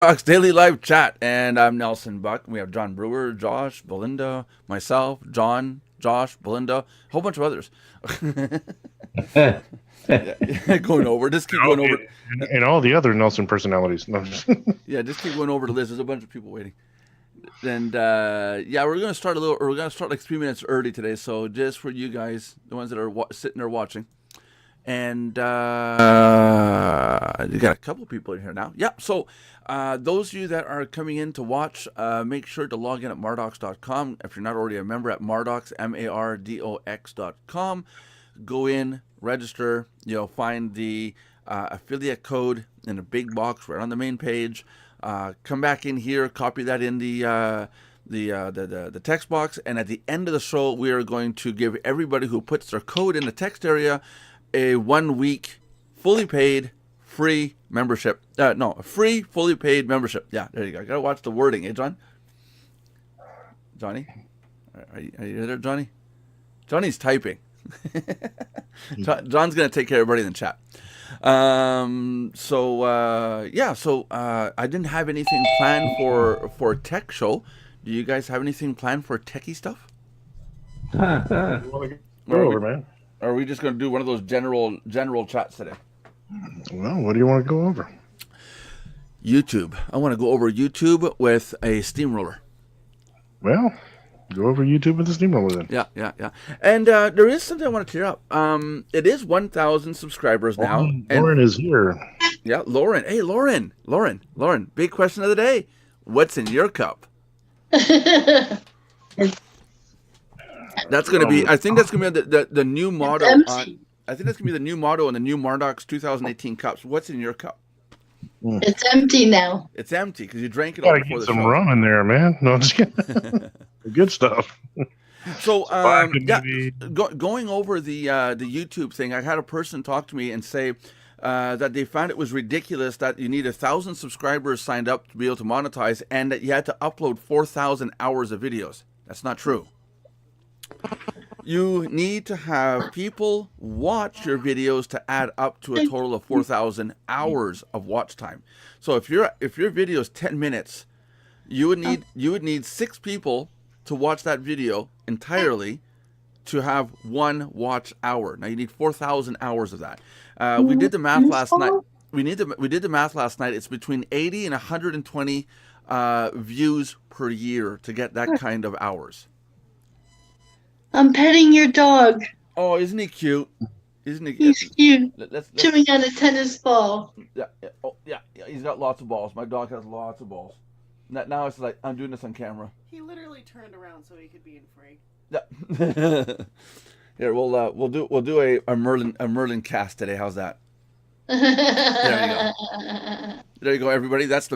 Fox Daily Live Chat, and I'm Nelson Buck. We have John Brewer, Josh, Belinda, myself, John, Josh, Belinda, a whole bunch of others. and Yeah, going over. Just keep going over. And all the other Nelson personalities. No. Yeah, just keep going over the list. There's a bunch of people waiting. And yeah, we're gonna start like 3 minutes early today. So just for you guys, the ones that are sitting there watching. And you got a couple people in here now. Yeah, so those of you that are coming in to watch, make sure to log in at mardox.com. If you're not already a member at Mardox, mardox.com, go in, register. You'll find the affiliate code in a big box right on the main page. Come back in here, copy that in the text box, and at the end of the show, we are going to give everybody who puts their code in the text area a 1 week fully paid free membership. No, a free fully paid membership. Yeah, there you go. I gotta watch the wording, eh, John? Johnny, are you there, Johnny? Johnny's typing. John's gonna take care of everybody in the chat. So I didn't have anything planned for a tech show. Do you guys have anything planned for techie stuff? Go over, man. Or are we just going to do one of those general chats today? Well, what do you want to go over? YouTube. I want to go over YouTube with a steamroller. Well, go over YouTube with the steamroller then. Yeah. And there is something I want to clear up. It is 1,000 subscribers now. Lauren is here. Yeah, Lauren. Hey, Lauren. Big question of the day. What's in your cup? That's going to be. I think that's going to be the new motto. I think that's going to be the new motto on the new Mardox 2018 cups. What's in your cup? It's empty now. It's empty because you drank it all Gotta before get the some show. rum in there, man. No, I'm just kidding. The good stuff. So Yeah. going over the YouTube thing, I had a person talk to me and say that they found it was ridiculous that you need 1,000 subscribers signed up to be able to monetize, and that you had to upload 4,000 hours of videos. That's not true. You need to have people watch your videos to add up to a total of 4,000 hours of watch time. So if your video is 10 minutes, you would need 6 people to watch that video entirely to have 1 watch hour. Now you need 4,000 hours of that. We did the math last night. We did the math last night. It's between 80 and 120 views per year to get that kind of hours. I'm petting your dog. Oh, isn't he cute? Isn't he? He's cute. Let's Chewing on a tennis ball. yeah. Oh, yeah. He's got lots of balls. My dog has lots of balls. Now it's like I'm doing this on camera. He literally turned around so he could be in frame. Yeah. Here, we'll do a Merlin cast today. How's that? There you go, everybody. That's the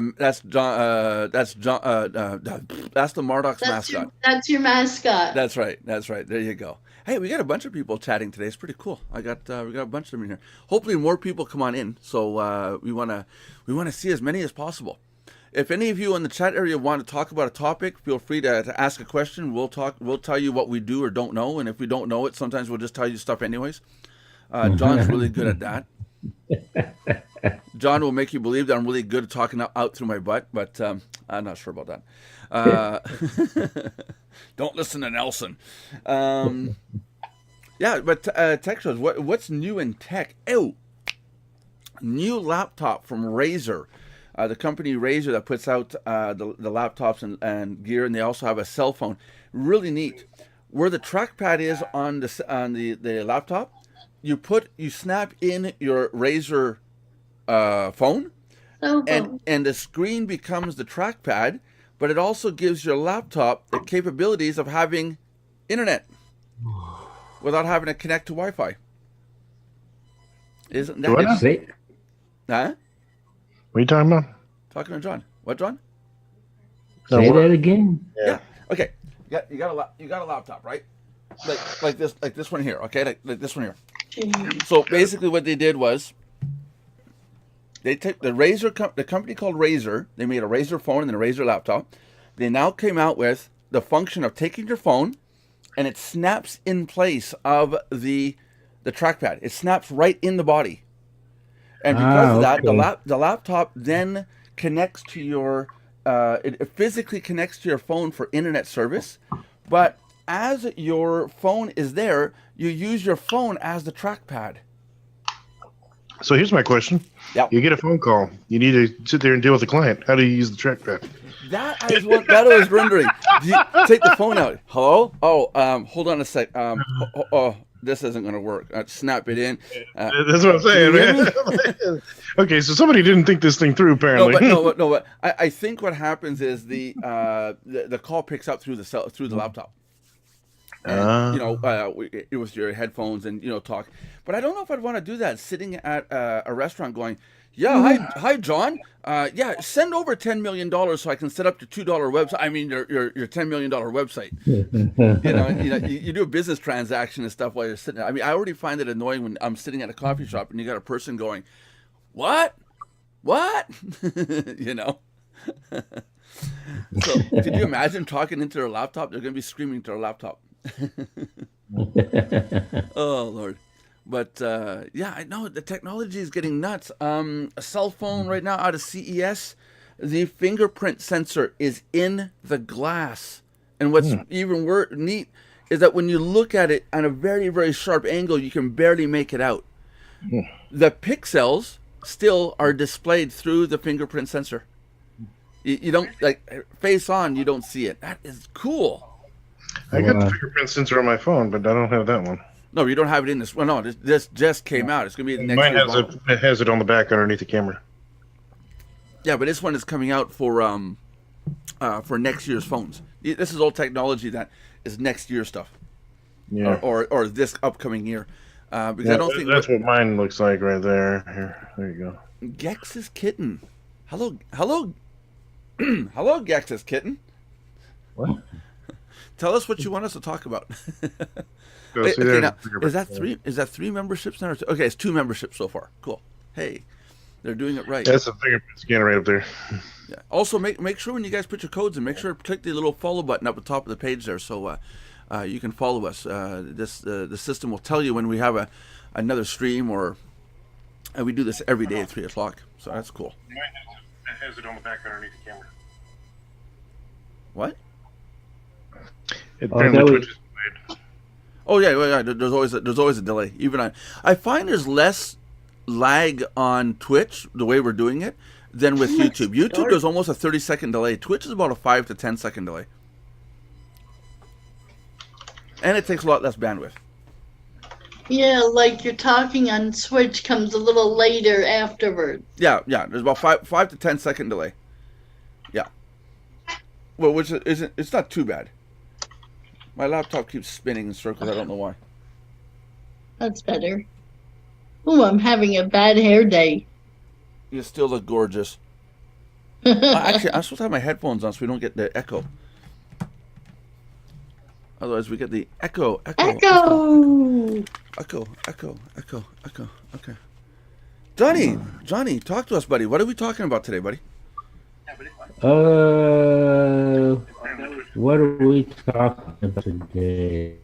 Mardox mascot. That's your mascot. That's right. There you go. Hey, we got a bunch of people chatting today. It's pretty cool. We got a bunch of them in here. Hopefully, more people come on in. So we wanna see as many as possible. If any of you in the chat area want to talk about a topic, feel free to ask a question. We'll tell you what we do or don't know, and if we don't know it, sometimes we'll just tell you stuff anyways. John's really good at that. John will make you believe that I'm really good at talking out through my butt, but I'm not sure about that. Don't listen to Nelson. Yeah, but tech shows. What's new in tech? Oh, new laptop from Razer. The company Razer that puts out the laptops and gear, and they also have a cell phone. Really neat. Where the trackpad is on the laptop, you snap in your Razer phone, and the screen becomes the trackpad, but it also gives your laptop the capabilities of having internet without having to connect to Wi-Fi. Isn't that What? Huh? What are you talking about? Talking to John. What, John? Say that again. Yeah. Okay. You got a laptop, right? Like this one here. Okay, like this one here. So basically, what they did was they took the company called Razer. They made a Razer phone and a Razer laptop. They now came out with the function of taking your phone, and it snaps in place of the trackpad. It snaps right in the body. And because of that, the laptop then connects to your, it physically connects to your phone for internet service, but as your phone is there, you use your phone as the trackpad. So here's my question. Yeah. You get a phone call. You need to sit there and deal with the client. How do you use the trackpad? That I was wondering. Do you take the phone out? Hello? Oh, hold on a sec. This isn't going to work. Snap it in. That's what I'm saying, man. Okay, so somebody didn't think this thing through, apparently. But I think what happens is the call picks up through the laptop. And, it was your headphones and talk. But I don't know if I'd want to do that sitting at a restaurant going, yeah, hi John. Yeah, send over $10 million so I can set up your $2 website. I mean your $10 million website. You do a business transaction and stuff while you're sitting there. I mean, I already find it annoying when I'm sitting at a coffee shop and you got a person going, what? So could you imagine talking into their laptop? They're going to be screaming to their laptop. Oh Lord. But I know the technology is getting nuts. A cell phone right now out of CES, the fingerprint sensor is in the glass. And what's even neat is that when you look at it on a very, very sharp angle, you can barely make it out. The pixels still are displayed through the fingerprint sensor. You don't, face on, you don't see it. That is cool. I got the fingerprint sensor on my phone, but I don't have that one. No, you don't have it in this. Well, no, this just came out. It's going to be the next Mine has it on the back underneath the camera. Yeah, but this one is coming out for next year's phones. This is all technology that is next year stuff. Yeah. Or this upcoming year. Because I don't think that's what mine looks like right there. Here, there you go. Gex's kitten. Hello, hello, Gex's kitten. What? Tell us what you want us to talk about. Okay, now, is that three memberships now? Okay, it's 2 memberships so far. Cool. Hey, they're doing it right. That's a fingerprint scanner right up there. Yeah. Also, make sure when you guys put your codes in, make sure to click the little follow button up at the top of the page there, so you can follow us. The system will tell you when we have another stream, or we do this every day at 3 o'clock. So that's cool. It has it on the back underneath the camera. What? It apparently twitches. Oh yeah. There's always a delay. Even I find there's less lag on Twitch the way we're doing it than with YouTube. YouTube there's almost a 30-second delay. Twitch is about a 5 to 10-second delay, and it takes a lot less bandwidth. Yeah, like you're talking on Switch comes a little later afterward. Yeah. There's about 5 to 10-second delay. Yeah. Well, which isn't. It's not too bad. My laptop keeps spinning in circles. I don't know why. That's better. Oh, I'm having a bad hair day. You still look gorgeous. Actually, I'm supposed to have my headphones on so we don't get the echo. Otherwise, we get the echo. Echo! Okay. Johnny, talk to us, buddy. What are we talking about today, buddy? What are we talking about today?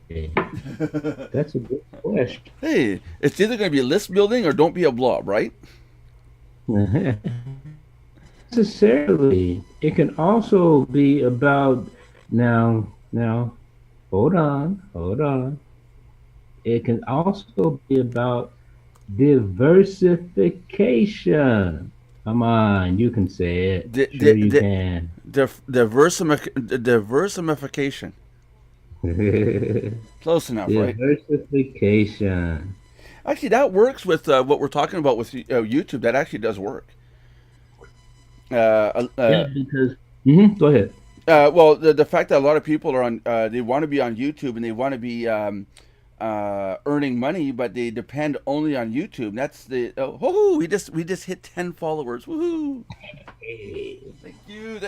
That's a good question. Hey, it's either going to be list building or don't be a blob, right? Necessarily. It can also be about now, hold on. It can also be about diversification. Come on, you can say it. You can. Diversification. Close enough, right? Diversification. Actually, that works with what we're talking about with YouTube. That actually does work. Because go ahead. Well, the fact that a lot of people are on, they want to be on YouTube and they want to be earning money, but they depend only on YouTube. That's the we just hit 10 followers. Woohoo! Thank you.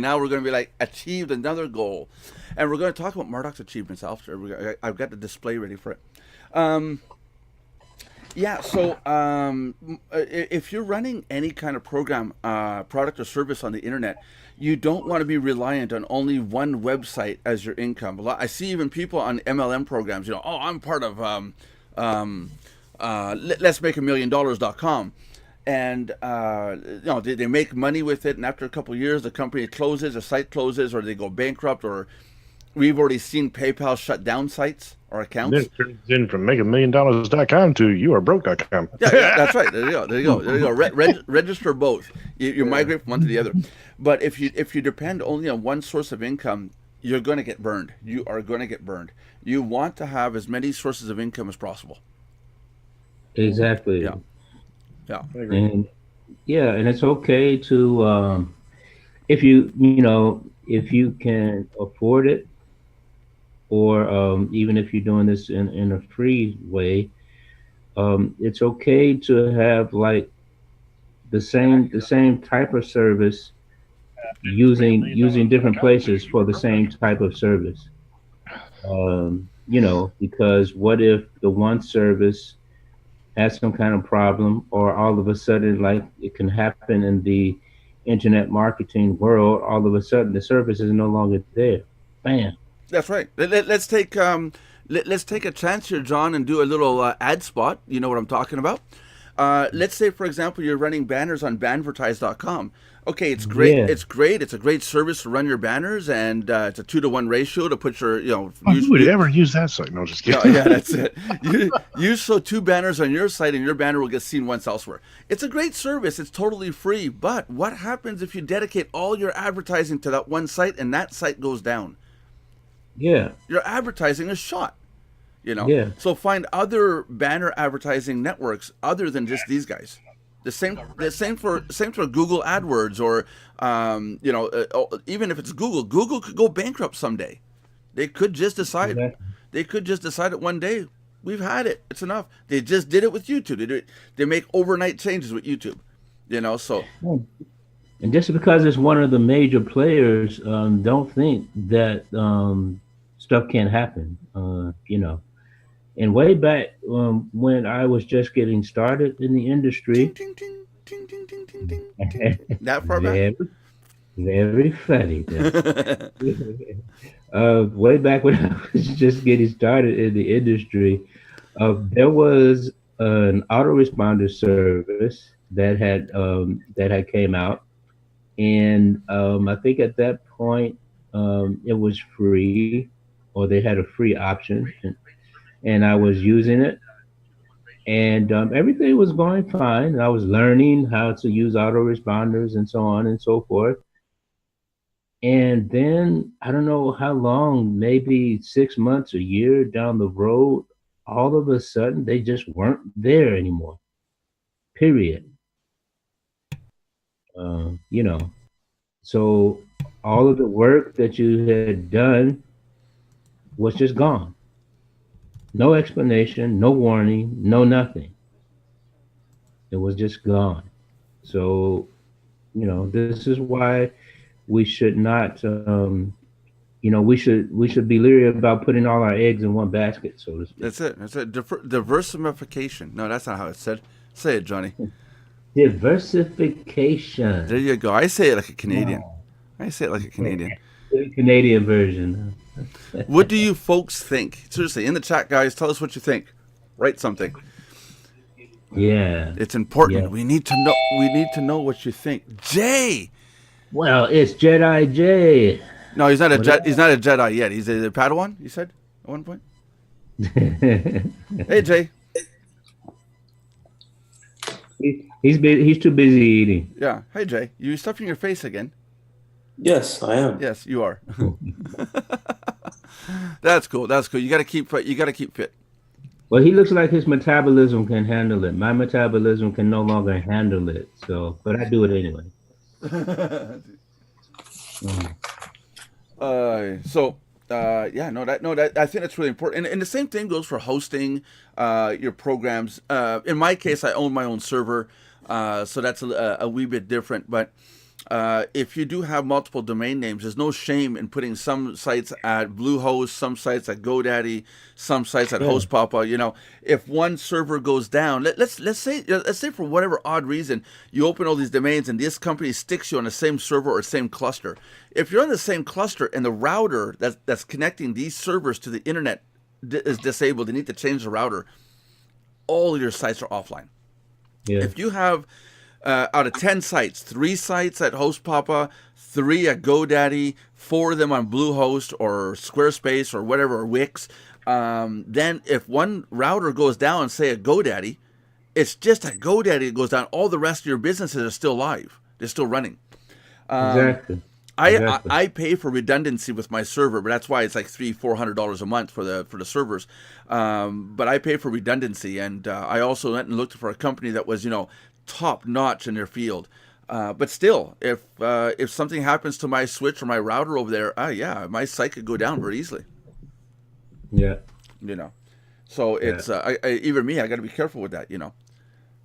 Now we're going to be achieved another goal, and we're going to talk about Murdoch's achievements after. I've got the display ready for it. If you're running any kind of program, product or service on the internet, you don't want to be reliant on only one website as your income. I see even people on MLM programs, I'm part of let's make $1 million.com. and they make money with it, and after a couple of years, the company closes, the site closes, or they go bankrupt, or we've already seen PayPal shut down sites or accounts. Then it turns in from makeamillion.com to youarebroke.com. Yeah, that's right. There you go. Register both. You migrate from one to the other. But if you depend only on one source of income, you're going to get burned. You are going to get burned. You want to have as many sources of income as possible. Exactly. Yeah. And it's okay to if you can afford it, or even if you're doing this in a free way, it's okay to have like the same type of service using different places for the same type of service. Because what if the one service has some kind of problem, or all of a sudden, like it can happen in the internet marketing world, all of a sudden the service is no longer there. Bam. That's right. Let's take a chance here, John, and do a little ad spot. You know what I'm talking about. Let's say, for example, you're running banners on Banvertise.com. Okay, it's great. Yeah. It's great. It's a great service to run your banners, and it's a 2-to-1 ratio to put your Who would ever use that site? No, just kidding. Yeah, that's it. Use 2 banners on your site, and your banner will get seen once elsewhere. It's a great service. It's totally free. But what happens if you dedicate all your advertising to that one site, and that site goes down? Yeah. Your advertising is shot. Yeah. So find other banner advertising networks other than just these guys. The same for Google AdWords, or even if it's Google could go bankrupt someday. They could just decide. Exactly. They could just decide it one day. We've had it. It's enough. They just did it with YouTube. They make overnight changes with YouTube. So. And just because it's one of the major players, don't think that stuff can't happen. And way back when I was just getting started in the industry, Ting, ting, ting, ting, ting, ting, ting, ting. That far back. very funny. Way back when I was just getting started in the industry, there was an autoresponder service that had came out, and I think at that point it was free, or they had a free option, and I was using it, and everything was going fine. And I was learning how to use autoresponders and so on and so forth. And then I don't know how long, maybe 6 months, a year down the road, all of a sudden they just weren't there anymore. Period. So all of the work that you had done was just gone. No explanation, no warning, no nothing. It was just gone. So, this is why we should not, we should be leery about putting all our eggs in one basket, so to speak. That's it. Diversification. No, that's not how it's said. Say it, Johnny. Diversification. There you go. I say it like a Canadian. The Canadian version. What do you folks think? Seriously, in the chat, guys, tell us what you think. Write something. Yeah. It's important. Yeah. We need to know what you think. Jay. Well, it's Jedi Jay. No, he's not a Jedi yet. He's a Padawan, you said at one point? Hey, Jay. He's too busy eating. Yeah. Hey, Jay. You stuffing your face again? Yes, I am. Yes, you are. That's cool. You got to keep fit. Well, he looks like his metabolism can handle it. My metabolism can no longer handle it. So, but I do it anyway. I think that's really important. And the same thing goes for hosting your programs. In my case, I own my own server, so that's a wee bit different. But if you do have multiple domain names, there's no shame in putting some sites at Bluehost, some sites at GoDaddy, some sites at HostPapa. If one server goes down, let's say for whatever odd reason you open all these domains and this company sticks you on the same server or same cluster. If you're on the same cluster and the router that's connecting these servers to the internet is disabled, you need to change the router. All your sites are offline. Yeah. If you have out of 10 sites, 3 sites at HostPapa, 3 at GoDaddy, 4 of them on Bluehost or Squarespace or whatever, or Wix. Then if one router goes down, say at GoDaddy, it's just at GoDaddy it goes down. All the rest of your businesses are still live. They're still running. Exactly. I pay for redundancy with my server, but that's why it's like $300-400 a month for the servers. But I pay for redundancy, and I also went and looked for a company that was top notch in their field. But still, if something happens to my switch or my router over there, yeah, my site could go down very easily. Yeah. So it's even me, I got to be careful with that.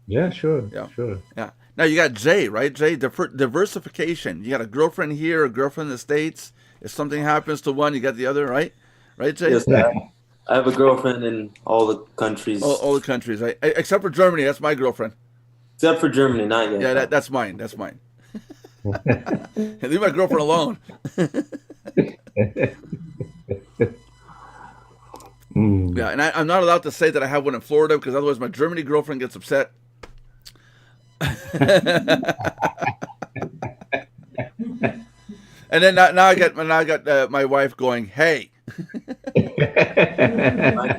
Yeah, sure. Yeah. Sure. Yeah. Now you got Jay, right? Jay, diversification. You got a girlfriend here, a girlfriend in the States. If something happens to one, you got the other, right? Right, Jay? Yes, I have a girlfriend in all the countries. All the countries, right? Except for Germany. That's my girlfriend. Except for Germany, not yet. Yeah, that's mine. That's mine. Leave my girlfriend alone. Yeah, and I'm not allowed to say that I have one in Florida because otherwise my Germany girlfriend gets upset. And then now I got my wife going, "Hey." I'm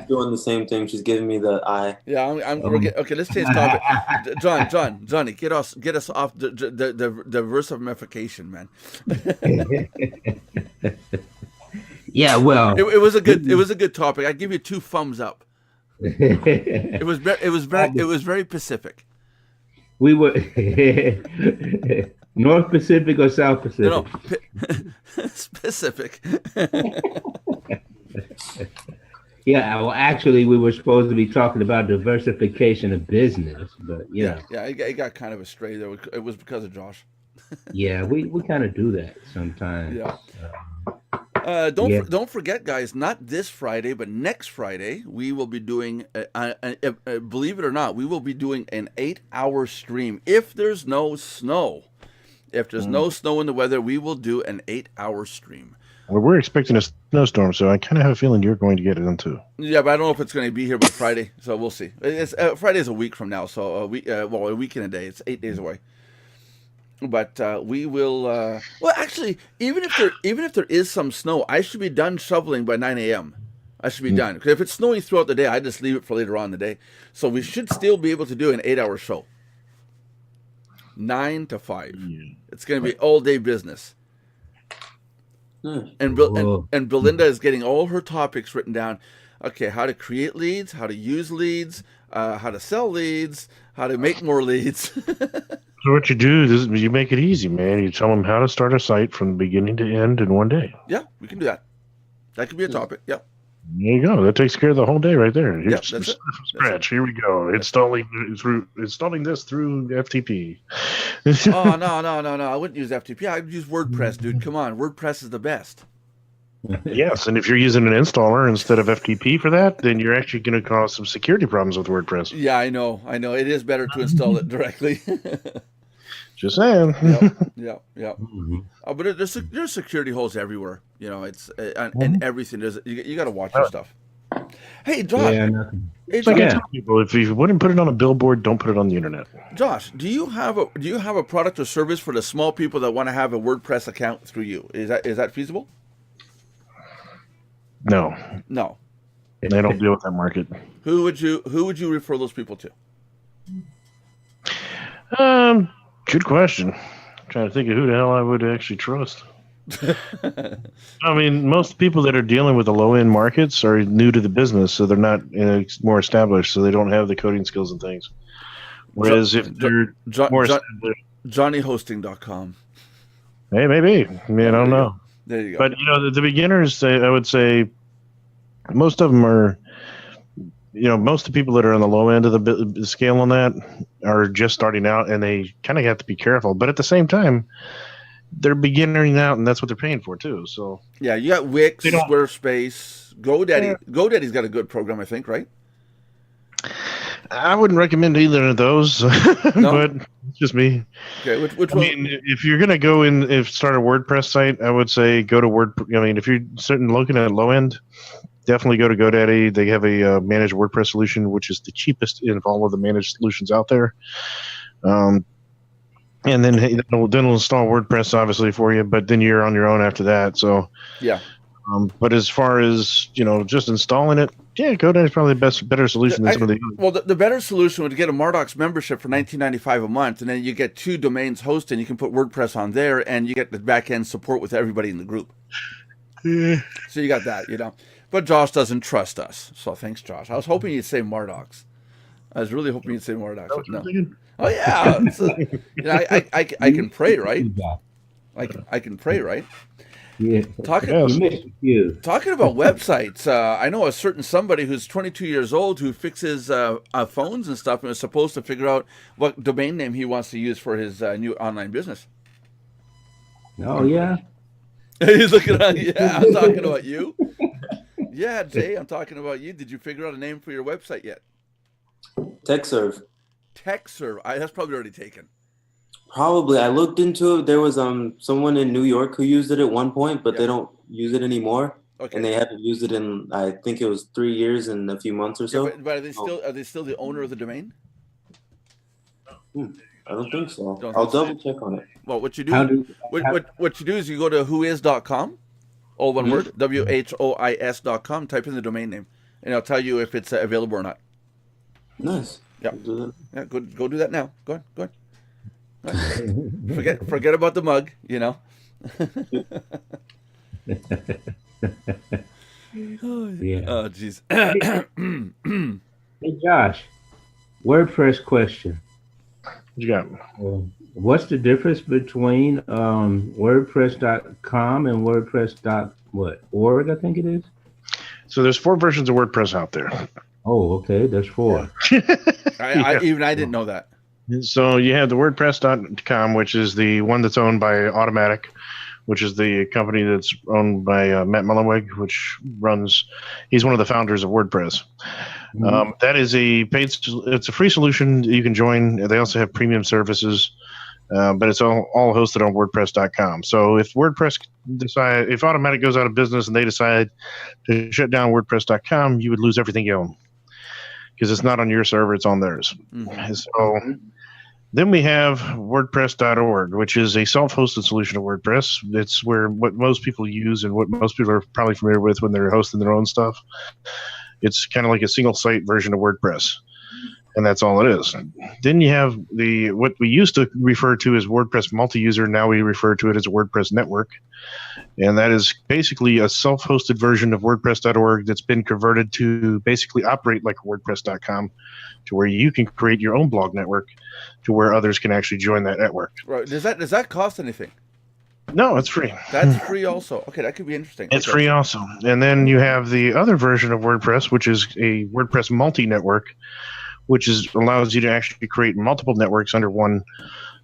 doing the same thing. She's giving me the eye. Yeah, okay. Let's change topic. Johnny, get us off the diversification, man. Yeah, well, it was a good topic. I give you 2 thumbs up. It was very Pacific. We were North Pacific or South Pacific? No, specific. Yeah, well, actually, we were supposed to be talking about diversification of business, but Yeah, it got kind of astray there. It was because of Josh. Yeah, we kind of do that sometimes. Yeah. Don't forget, guys. Not this Friday, but next Friday, we will be doing. Believe it or not, we will be doing an 8-hour stream. If there's no snow, no snow in the weather, we will do an 8-hour stream. Well, we're expecting a snowstorm, so I kind of have a feeling you're going to get it in too. Yeah, but I don't know if it's going to be here by Friday, so we'll see. It's Friday is a week from now, so a week and a day. It's 8 days away. But we will. Well, actually, even if there is some snow, I should be done shoveling by 9 a.m. I should be done. Because if it's snowing throughout the day, I just leave it for later on in the day. So we should still be able to do an 8-hour show. 9 to 5. Yeah. It's going to be all day business. And Belinda is getting all her topics written down. Okay, how to create leads, how to use leads, how to sell leads, how to make more leads. So what you do is you make it easy, man. You tell them how to start a site from the beginning to end in one day. Yeah, we can do that. That could be a topic. Yeah. There you go. That takes care of the whole day right there. Yep, that's it. From scratch. Here we go. Installing this through FTP. Oh no! I wouldn't use FTP. I'd use WordPress, dude. Come on, WordPress is the best. Yes, and if you're using an installer instead of FTP for that, then you're actually going to cause some security problems with WordPress. Yeah, I know. It is better to install it directly. Just saying. Yeah. Mm-hmm. But there's security holes everywhere. It's and everything. You got to watch your stuff. Hey, Josh. Yeah, I tell people, if you wouldn't put it on a billboard, don't put it on the internet. Josh, do you have a product or service for the small people that want to have a WordPress account through you? Is that feasible? No. They don't deal with that market. Who would you refer those people to? Good question. I'm trying to think of who the hell I would actually trust. I mean, most people that are dealing with the low-end markets are new to the business, so they're not more established, so they don't have the coding skills and things. Whereas if they're more established, JohnnyHosting.com. Hey, maybe. I mean, I don't know. There you go. But the beginners, I would say, most of them are. Most of the people that are on the low end of the scale on that are just starting out, and they kind of have to be careful. But at the same time, they're beginnering out, and that's what they're paying for too. So yeah, you got Wix, Squarespace, GoDaddy. Yeah. GoDaddy's got a good program, I think, right? I wouldn't recommend either of those, No? But it's just me. Okay, which one? I mean, if you're gonna go in and start a WordPress site, I would say go to WordPress. I mean, if you're looking at low end, definitely go to GoDaddy. They have a managed WordPress solution, which is the cheapest of all of the managed solutions out there. and then it'll install WordPress obviously for you, but then you're on your own after that. So Yeah. but as far as just installing it, yeah, GoDaddy is probably the better solution than some of the others. Well, the better solution would get a Mardox membership for $19.95 a month, and then you get 2 domains hosted. You can put WordPress on there, and you get the back end support with everybody in the group. Yeah. So you got that, But Josh doesn't trust us, so thanks, Josh. I was hoping you'd say Mardox. I was really hoping you'd say Mardox, but no. Oh yeah, I can pray, right? I can pray, right? Yeah. Talking You missed a few. Talking about websites, I know a certain somebody who's 22 years old who fixes phones and stuff, and is supposed to figure out what domain name he wants to use for his new online business. Oh yeah. He's looking at, yeah, I'm talking about you. Yeah, Jay, I'm talking about you. Did you figure out a name for your website yet? TechServe. TechServe. That's probably already taken. Probably. I looked into it. There was someone in New York who used it at one point, but Yeah. they don't use it anymore. Okay. And they haven't used it in, I think it was 3 years and a few months or Yeah, so. but are they still the owner of the domain? I don't think so. Don't I'll think so. double check on it. Well, what you do, How do what you do is you go to whois.com, all one word, WHOIS.com, type in the domain name, and it'll tell you if it's available or not. Nice. Yeah. I'll do that. Yeah, go do that now. Go on. Forget about the mug, Yeah. Oh, jeez. Hey Josh, WordPress question. What you got? What's the difference between WordPress.com and WordPress.org? I think it is. So there's 4 versions of WordPress out there. Oh, okay. There's 4. I didn't know that. So you have the WordPress.com, which is the one that's owned by Automatic, which is the company that's owned by Matt Mullenweg, he's one of the founders of WordPress. That is it's a free solution you can join. They also have premium services, but it's all hosted on WordPress.com. So if if Automatic goes out of business and they decide to shut down WordPress.com, you would lose everything you own because it's not on your server, it's on theirs. Mm-hmm. So then we have WordPress.org, which is a self-hosted solution of WordPress. It's what most people use and what most people are probably familiar with when they're hosting their own stuff. It's kind of like a single site version of WordPress, and that's all it is. Then you have what we used to refer to as WordPress multi-user. Now we refer to it as a WordPress network, and that is basically a self-hosted version of WordPress.org that's been converted to basically operate like WordPress.com, to where you can create your own blog network, to where others can actually join that network. Right. Does that cost anything? No, it's free. That's free also. Okay, that could be interesting. It's Okay. free also. And then you have the other version of WordPress, which is a WordPress multi-network, which allows you to actually create multiple networks under one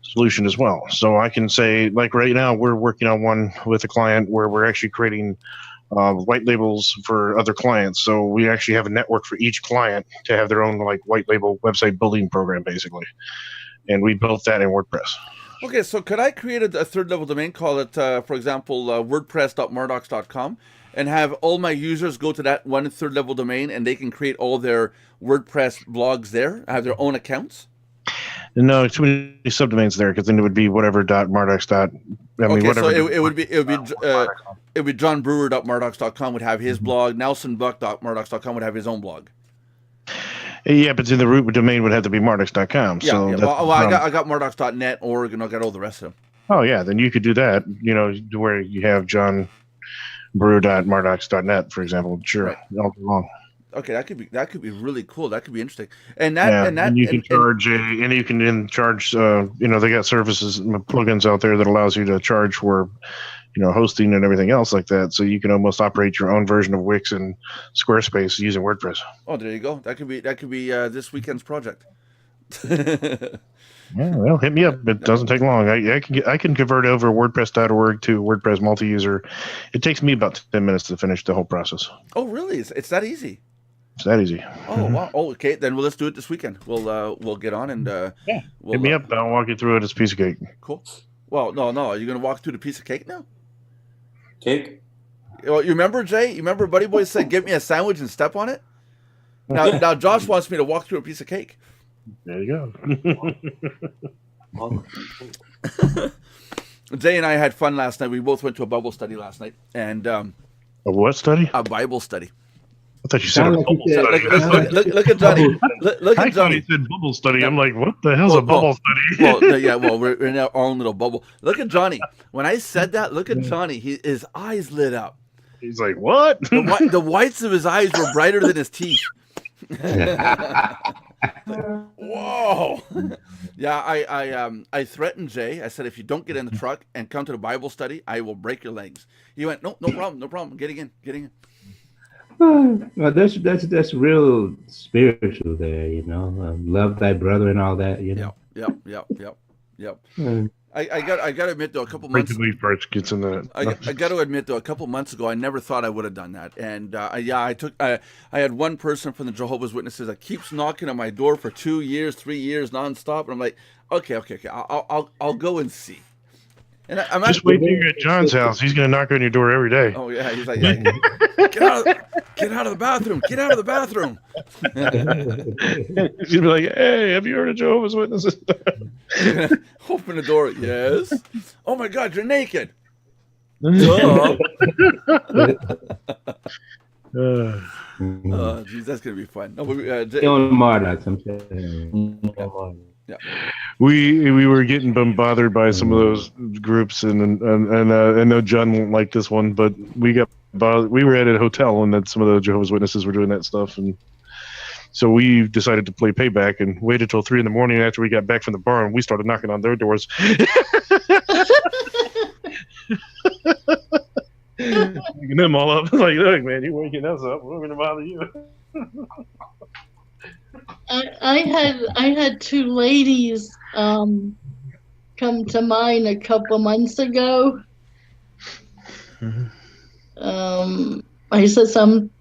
solution as well. So I can say, like right now, we're working on one with a client where we're actually creating white labels for other clients. So we actually have a network for each client to have their own white label website building program, basically. And we built that in WordPress. Okay, so could I create a third level domain, call it, for example, WordPress.mardox.com, and have all my users go to that one third level domain, and they can create all their WordPress blogs there, have their own accounts? No, too many subdomains there, because then it would be whatever.mardox. So it would be johnbrewer.mardox.com would have his blog. NelsonBuck.mardox.com would have his own blog. Yeah, but then the root domain would have to be mardox.com. Yeah, so yeah. that's Well, the I problem. got mardox.net, org, and I got all the rest of them. Oh yeah, then you could do that. Where you have johnbrewer.mardox.net, for example. Sure, Right. all day long. Okay, that could be really cool. That could be interesting. And You can charge, and you can then charge. They got services, plugins out there that allows you to charge for, hosting and everything else like that. So you can almost operate your own version of Wix and Squarespace using WordPress. oh, there you go. That could be this weekend's project. Yeah, well, hit me up. It doesn't take long. I can convert over WordPress.org to WordPress multi-user. It takes me about 10 minutes to finish the whole process. Oh, really? It's that easy? It's that easy. Oh, wow. Oh, okay. Then let's do it this weekend. We'll get on and Hit me up. I'll walk you through it. It's a piece of cake. Cool. Well, no. Are you gonna walk through the piece of cake now? Cake? Well, you remember, Jay? You remember Buddy Boy said, "Give me a sandwich and step on it." Now Josh wants me to walk through a piece of cake. There you go. Jay and I had fun last night. We both went to a Bible study last night, and A what study? a Bible study. I thought you said Sound a like you bubble said- study. Look at Johnny. Look I at thought he Johnny. said bubble study. I'm like, what the hell's a bubble study? Well, yeah, well, we're in our own little bubble. Look at Johnny. When I said that, look at Johnny. His eyes lit up. He's like, what? The whites of his eyes were brighter than his teeth. Whoa. Yeah, I threatened Jay. I said, if you don't get in the truck and come to the Bible study, I will break your legs. He went, no problem. Getting in. Well, that's real spiritual there, you know. Love thy brother and all that, you know. Yep. Mm. I got to admit though, a couple months. Break the leaf parts gets in that. I got to admit though, a couple months ago, I never thought I would have done that. And I had one person from the Jehovah's Witnesses that keeps knocking on my door for 2 years, 3 years nonstop, and I'm like, okay, I'll go and see. And I'm Just wait till you're at John's house. He's gonna knock on your door every day. Oh yeah, he's like, yeah, get out of the bathroom, get out of the bathroom. He's gonna be like, hey, have you heard of Jehovah's Witnesses? Open the door. Yes. Oh my God, you're naked. Duh. Geez, that's gonna be fun. No, On Mardox, I'm saying. We were getting bothered by some of those groups, and I know John won't like this one, but we got bothered. We were at a hotel, and then some of the Jehovah's Witnesses were doing that stuff, and so we decided to play payback and waited till 3 a.m. after we got back from the bar, and we started knocking on their doors. Waking them all up. Like, look, man, you're waking us up. We're gonna bother you. I had two ladies come to mind a couple months ago. I said something.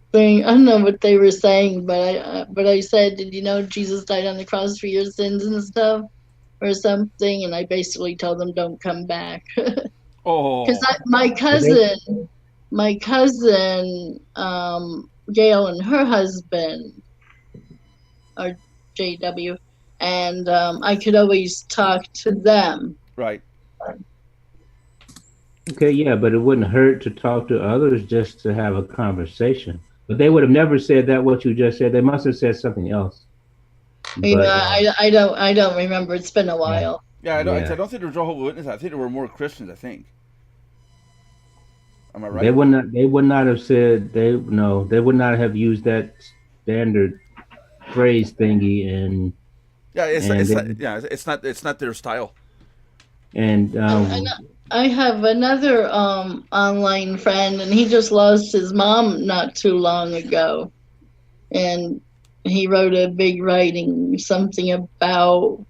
I don't know what they were saying, but I said, did you know Jesus died on the cross for your sins and stuff, or something? And I basically told them, don't come back. Oh, Because my cousin, Gail and her husband are JW, and I could always talk to them. right. Okay, yeah, but it wouldn't hurt to talk to others just to have a conversation. But they would have never said that, what you just said. They must have said something else. You know, But, I don't remember. It's been a while. Yeah, I don't Yeah. think there were Jehovah's Witnesses. I think there were more Christians. I think. Am I right? They would not have said they would not have used that standard phrase thingy and Yeah, And it's not their style. and I have another online friend, and he just lost his mom not too long ago, and he wrote a big writing something about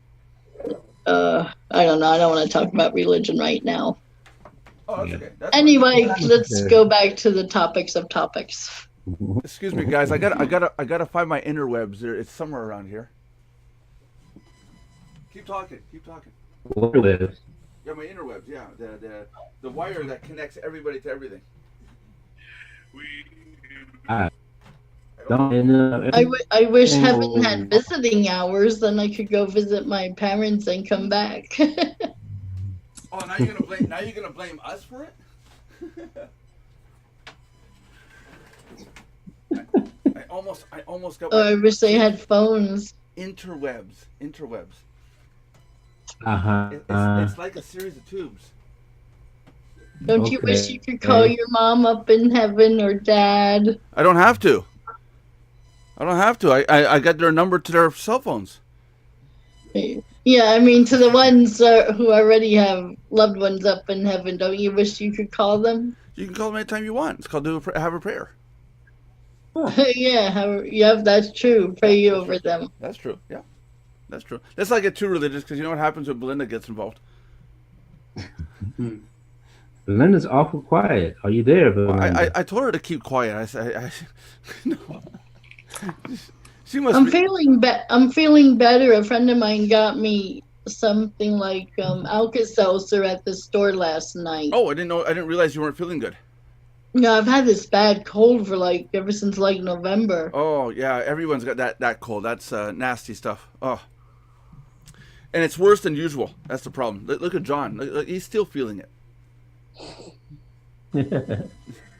I don't know. I don't want to talk about religion right now. Oh, that's okay. That's Anyway, fine. let's go back to the topics of topics. Excuse me, guys. I gotta find my interwebs. There, it's somewhere around here. Keep talking. what was Yeah, my interwebs. Yeah, the wire that connects everybody to everything. don't and, I wish heaven had visiting hours, then I could go visit my parents and come back. Oh, now you're gonna blame us for it? I almost got Oh, I wish they had phones. interwebs. uh-huh. It's like a series of tubes. Don't you wish Okay. you could call your mom up in heaven or dad? I don't have to. I got their number to their cell phones. Yeah, I mean, to the ones who already have loved ones up in heaven, don't you wish you could call them? You can call them anytime you want. It's called have a prayer. Yeah, that's true. Pray over them. That's true. Yeah, that's true. Let's not get too religious, because you know what happens when Belinda gets involved. Belinda's awful quiet. Are you there, Belinda? I told her to keep quiet. I said, no. She must. I'm feeling better. A friend of mine got me something like Alka-Seltzer at the store last night. Oh, I didn't realize you weren't feeling good. No, I've had this bad cold for ever since November. Oh yeah, everyone's got that cold. That's nasty stuff. Oh. And it's worse than usual. That's the problem. Look at John. Look, he's still feeling it.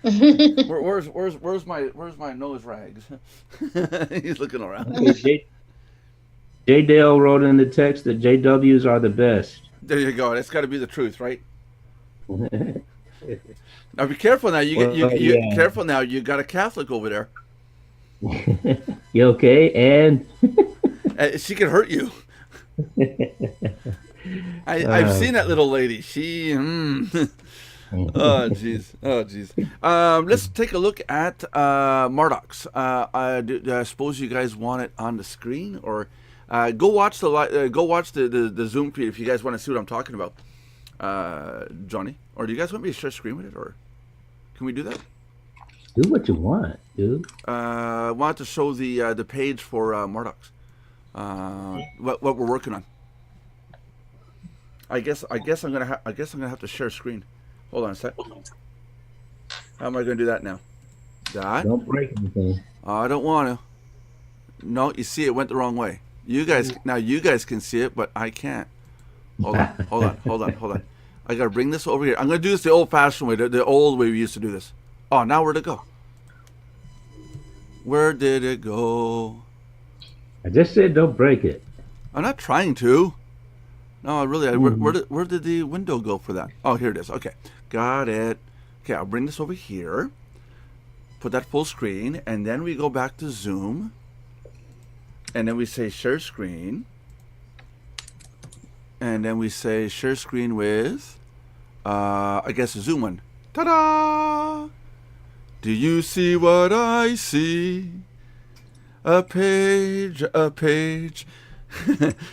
Where's my nose rags? He's looking around. J Dale wrote in the text that JWs are the best. There you go. That's got to be the truth, right? Now be careful. Now careful. Now you got a Catholic over there. You okay? And she can hurt you. I've seen that little lady. She. Oh jeez. Let's take a look at Mardox. I suppose you guys want it on the screen, or go watch the Zoom feed if you guys want to see what I'm talking about, Johnny. Or do you guys want me to share screen with it, or can we do that? Do what you want, dude. I want to show the page for Mardox. What we're working on. I guess I'm gonna have to share screen. Hold on a sec. How am I gonna do that now? That? Don't break anything. I don't want to. No, you see, it went the wrong way. You guys can see it, but I can't. Hold on. I gotta bring this over here. I'm gonna do this the old-fashioned way, the old way we used to do this. Oh, now where'd it go? Where did it go? I just said don't break it. I'm not trying to. No, really. Where did the window go for that? Oh, here it is. Okay, got it. Okay, I'll bring this over here. Put that full screen, and then we go back to Zoom, and then we say share screen, and then we say share screen with, I guess, a Zoom one. Ta-da! Do you see what I see? A page.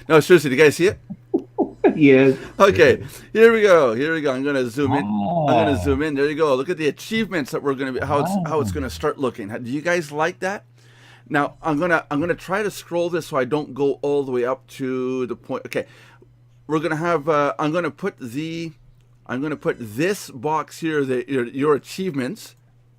No, seriously, do you guys see it? Yes. Okay, here we go. I'm gonna zoom in. There you go. Look at the achievements that we're gonna be. How it's gonna start looking. Do you guys like that? Now I'm gonna try to scroll this so I don't go all the way up to the point. Okay, we're gonna have. I'm gonna put this box here. Your achievements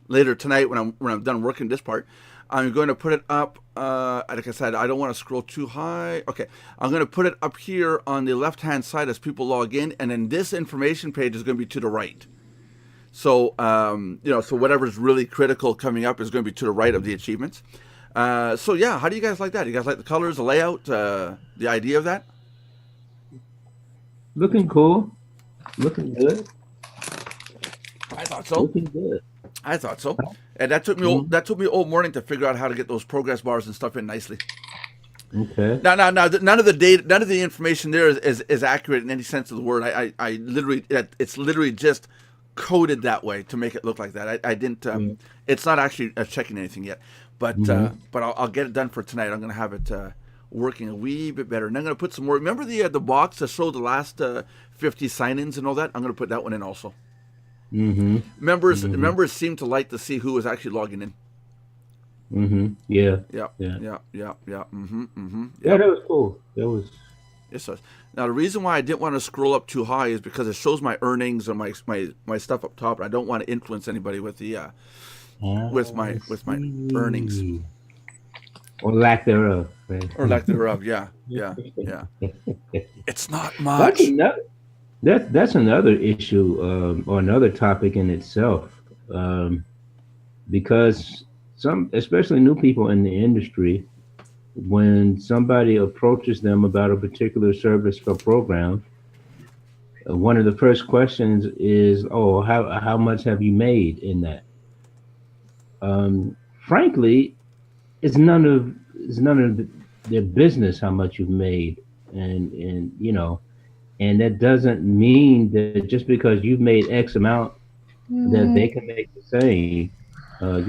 later tonight when I'm done working this part. I'm going to put it up, like I said, I don't want to scroll too high. Okay, I'm going to put it up here on the left-hand side as people log in, and then this information page is going to be to the right. So, so whatever's really critical coming up is going to be to the right of the achievements. So, yeah, how do you guys like that? You guys like the colors, the layout, the idea of that? Looking cool. Looking good. I thought so. Looking good. I thought so, and that took me all morning to figure out how to get those progress bars and stuff in nicely. Okay. Now, none of the data, none of the information there is accurate in any sense of the word. I literally, it's literally just coded that way to make it look like that. I didn't. It's not actually checking anything yet, but I'll get it done for tonight. I'm going to have it working a wee bit better, and I'm going to put some more. Remember the box that showed the last 50 sign-ins and all that? I'm going to put that one in also. Mm-hmm. Members seem to like to see who is actually logging in. Mm-hmm. Yeah. Yeah. Mm-hmm. Mm-hmm. Yeah, that was cool. That was. Yes, sir. Now the reason why I didn't want to scroll up too high is because it shows my earnings and my stuff up top, and I don't want to influence anybody with the with my earnings or lack thereof. Right? Or lack thereof. Yeah. It's not much. That's another issue or another topic in itself, because especially new people in the industry, when somebody approaches them about a particular service or program, one of the first questions is, "Oh, how much have you made in that?" Frankly, it's none of their business how much you've made, and and that doesn't mean that just because you've made X amount that they can make the same. I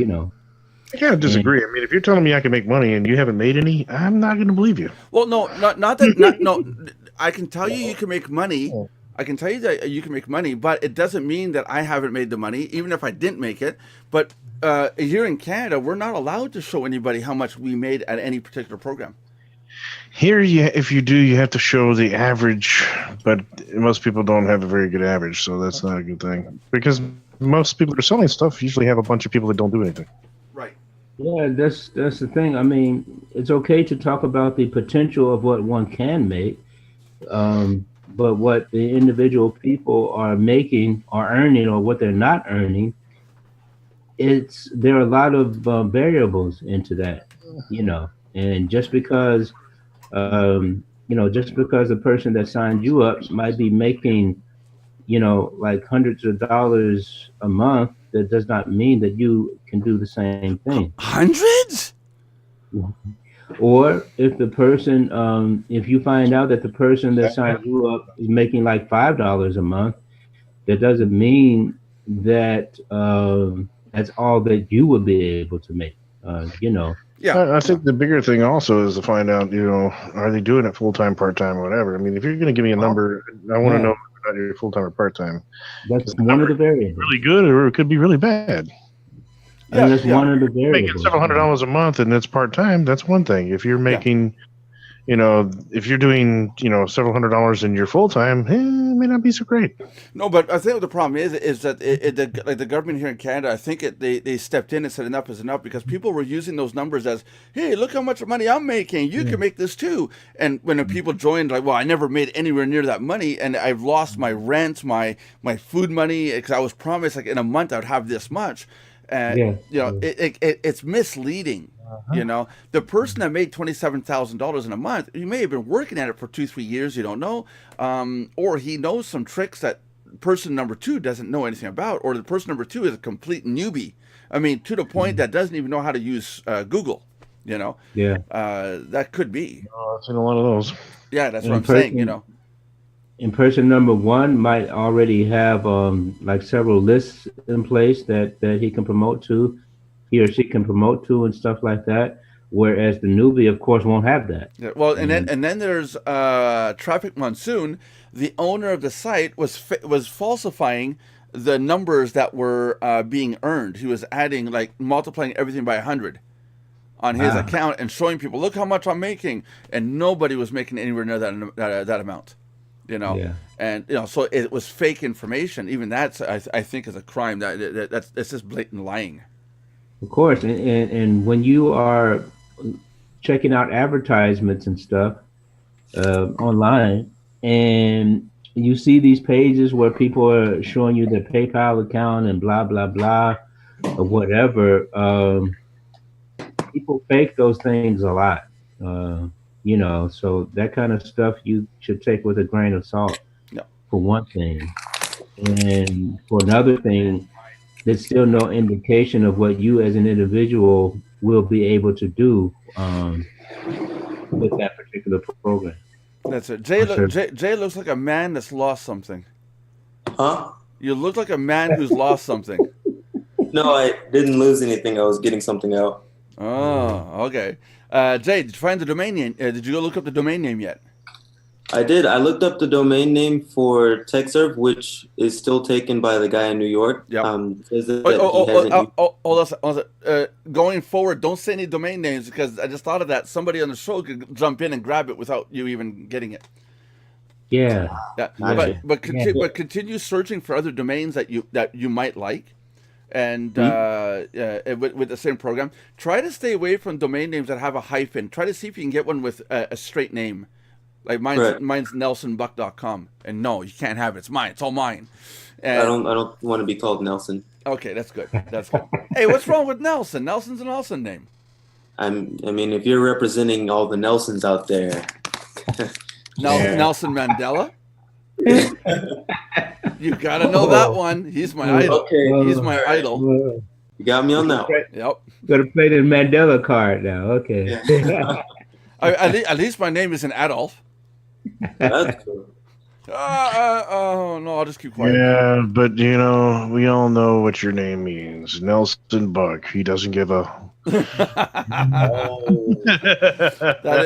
can't disagree. I mean, if you're telling me I can make money and you haven't made any, I'm not going to believe you. Well, no, not that. No, I can tell you can make money. I can tell you that you can make money, but it doesn't mean that I haven't made the money, even if I didn't make it. But here in Canada, we're not allowed to show anybody how much we made at any particular program. Here, if you do, you have to show the average, but most people don't have a very good average, so that's not a good thing. Because most people that are selling stuff usually have a bunch of people that don't do anything. Right. Yeah, that's the thing. I mean, it's okay to talk about the potential of what one can make, But what the individual people are making or earning, or what they're not earning, there are a lot of variables into that, you know. And just because the person that signed you up might be making, like hundreds of dollars a month, that does not mean that you can do the same thing. Hundreds? Or if you find out that the person that signed you up is making like $5 a month, that doesn't mean that that's all that you will be able to make. Yeah. I think the bigger thing also is to find out, are they doing it full time, part time, or whatever. I mean, if you're going to give me a number, I want to know whether you're full time or part time. That's one of the variables. Really good, or it could be really bad. And that's one of the variables. Making several $100s a month and it's part time, that's one thing. If you're making, if you're doing, several $100s and you're full time, it may not be so great. No, but I think what the problem is that the government here in Canada, I think they stepped in and said enough is enough, because people were using those numbers as, hey, look how much money I'm making. You can make this too. And when the people joined, like, well, I never made anywhere near that money, and I've lost my rent, my food money, because I was promised like in a month I'd have this much. And it's misleading. The person that made $27,000 in a month, you may have been working at it for 2-3 years, you don't know, or he knows some tricks that person number 2 doesn't know anything about, or the person number 2 is a complete newbie. I mean, to the point that doesn't even know how to use Google. That could be. I've seen a lot of those. Yeah, that's what I'm saying. And person number 1 might already have like several lists in place that he or she can promote to and stuff like that. Whereas the newbie, of course, won't have that. Yeah, well, and then there's Traffic Monsoon. The owner of the site was falsifying the numbers that were being earned. He was adding, like, multiplying everything by 100 on his account and showing people, look how much I'm making, and nobody was making anywhere near that amount. And so it was fake information. Even that's, I think, is a crime. That's just blatant lying. Of course, and when you are checking out advertisements and stuff online, and you see these pages where people are showing you their PayPal account and blah blah blah or whatever, people fake those things a lot. So that kind of stuff you should take with a grain of salt. For one thing, and for another thing, there's still no indication of what you as an individual will be able to do with that particular program. That's it. Jay looks like a man that's lost something. Huh? You look like a man who's lost something. No, I didn't lose anything. I was getting something out. Oh, okay. Jay, did you find the domain name? Did you go look up the domain name yet? I did. I looked up the domain name for TechServe, which is still taken by the guy in New York. Yep. Going forward, don't say any domain names, because I just thought of that. Somebody on the show could jump in and grab it without you even getting it. Yeah. But continue searching for other domains that you might like. And with the same program, try to stay away from domain names that have a hyphen. Try to see if you can get one with a straight name. Like mine's NelsonBuck.com, and no, you can't have it. It's mine. It's all mine. And, I don't want to be called Nelson. Okay, that's good. That's good. Hey, what's wrong with Nelson? Nelson's an awesome name. I mean, if you're representing all the Nelsons out there, Nelson Mandela. You gotta know that one. He's my idol. Okay. He's my idol. You got me on that one. Yep. Gotta play the Mandela card now. Okay. Yeah. At least my name isn't Adolf. That's cool. Oh no, I'll just keep quiet. Yeah, but we all know what your name means. Nelson Buck. He doesn't give a.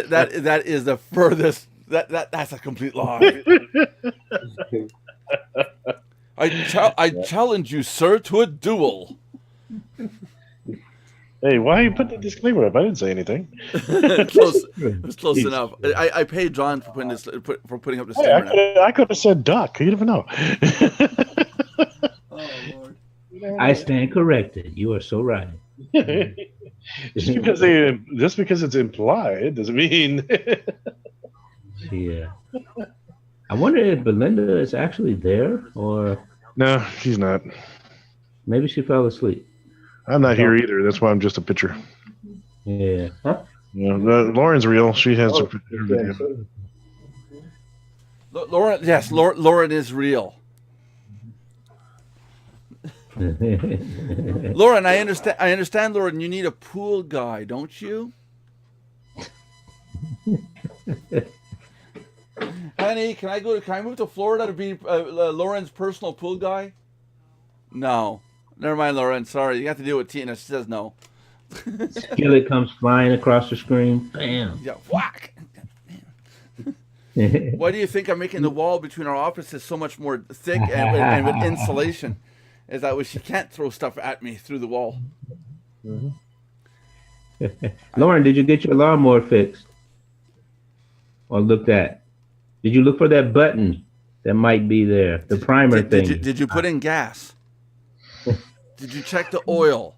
That is the furthest. That's a complete lie. I challenge you, sir, to a duel. Hey, why are you putting the disclaimer up? I didn't say anything. It's close enough. I paid John for putting up the disclaimer. I could have said duck. You never know. Oh Lord. I stand corrected. You are so right. just because it's implied doesn't mean. Yeah. wonder if Belinda is actually there, or No, she's not. maybe she fell asleep. I'm not here either. That's why I'm just a picture. Yeah. Huh? You know, Lauren's real. She has Oh, a video. Lauren, yes, Lauren is real. Lauren, I understand, Lauren. You need a pool guy, don't you? Honey, can I move to Florida to be Lauren's personal pool guy? No. Never mind, Lauren. Sorry, you have to deal with Tina. She says no. Skillet comes flying across the screen. Bam. Yeah, whack. Why do you think I'm making the wall between our offices so much more thick and with insulation? Is that way she can't throw stuff at me through the wall. Lauren, did you get your lawnmower fixed? Or looked at? Did you look for that button that might be there? The primer thing. Did you put in gas? Did you check the oil?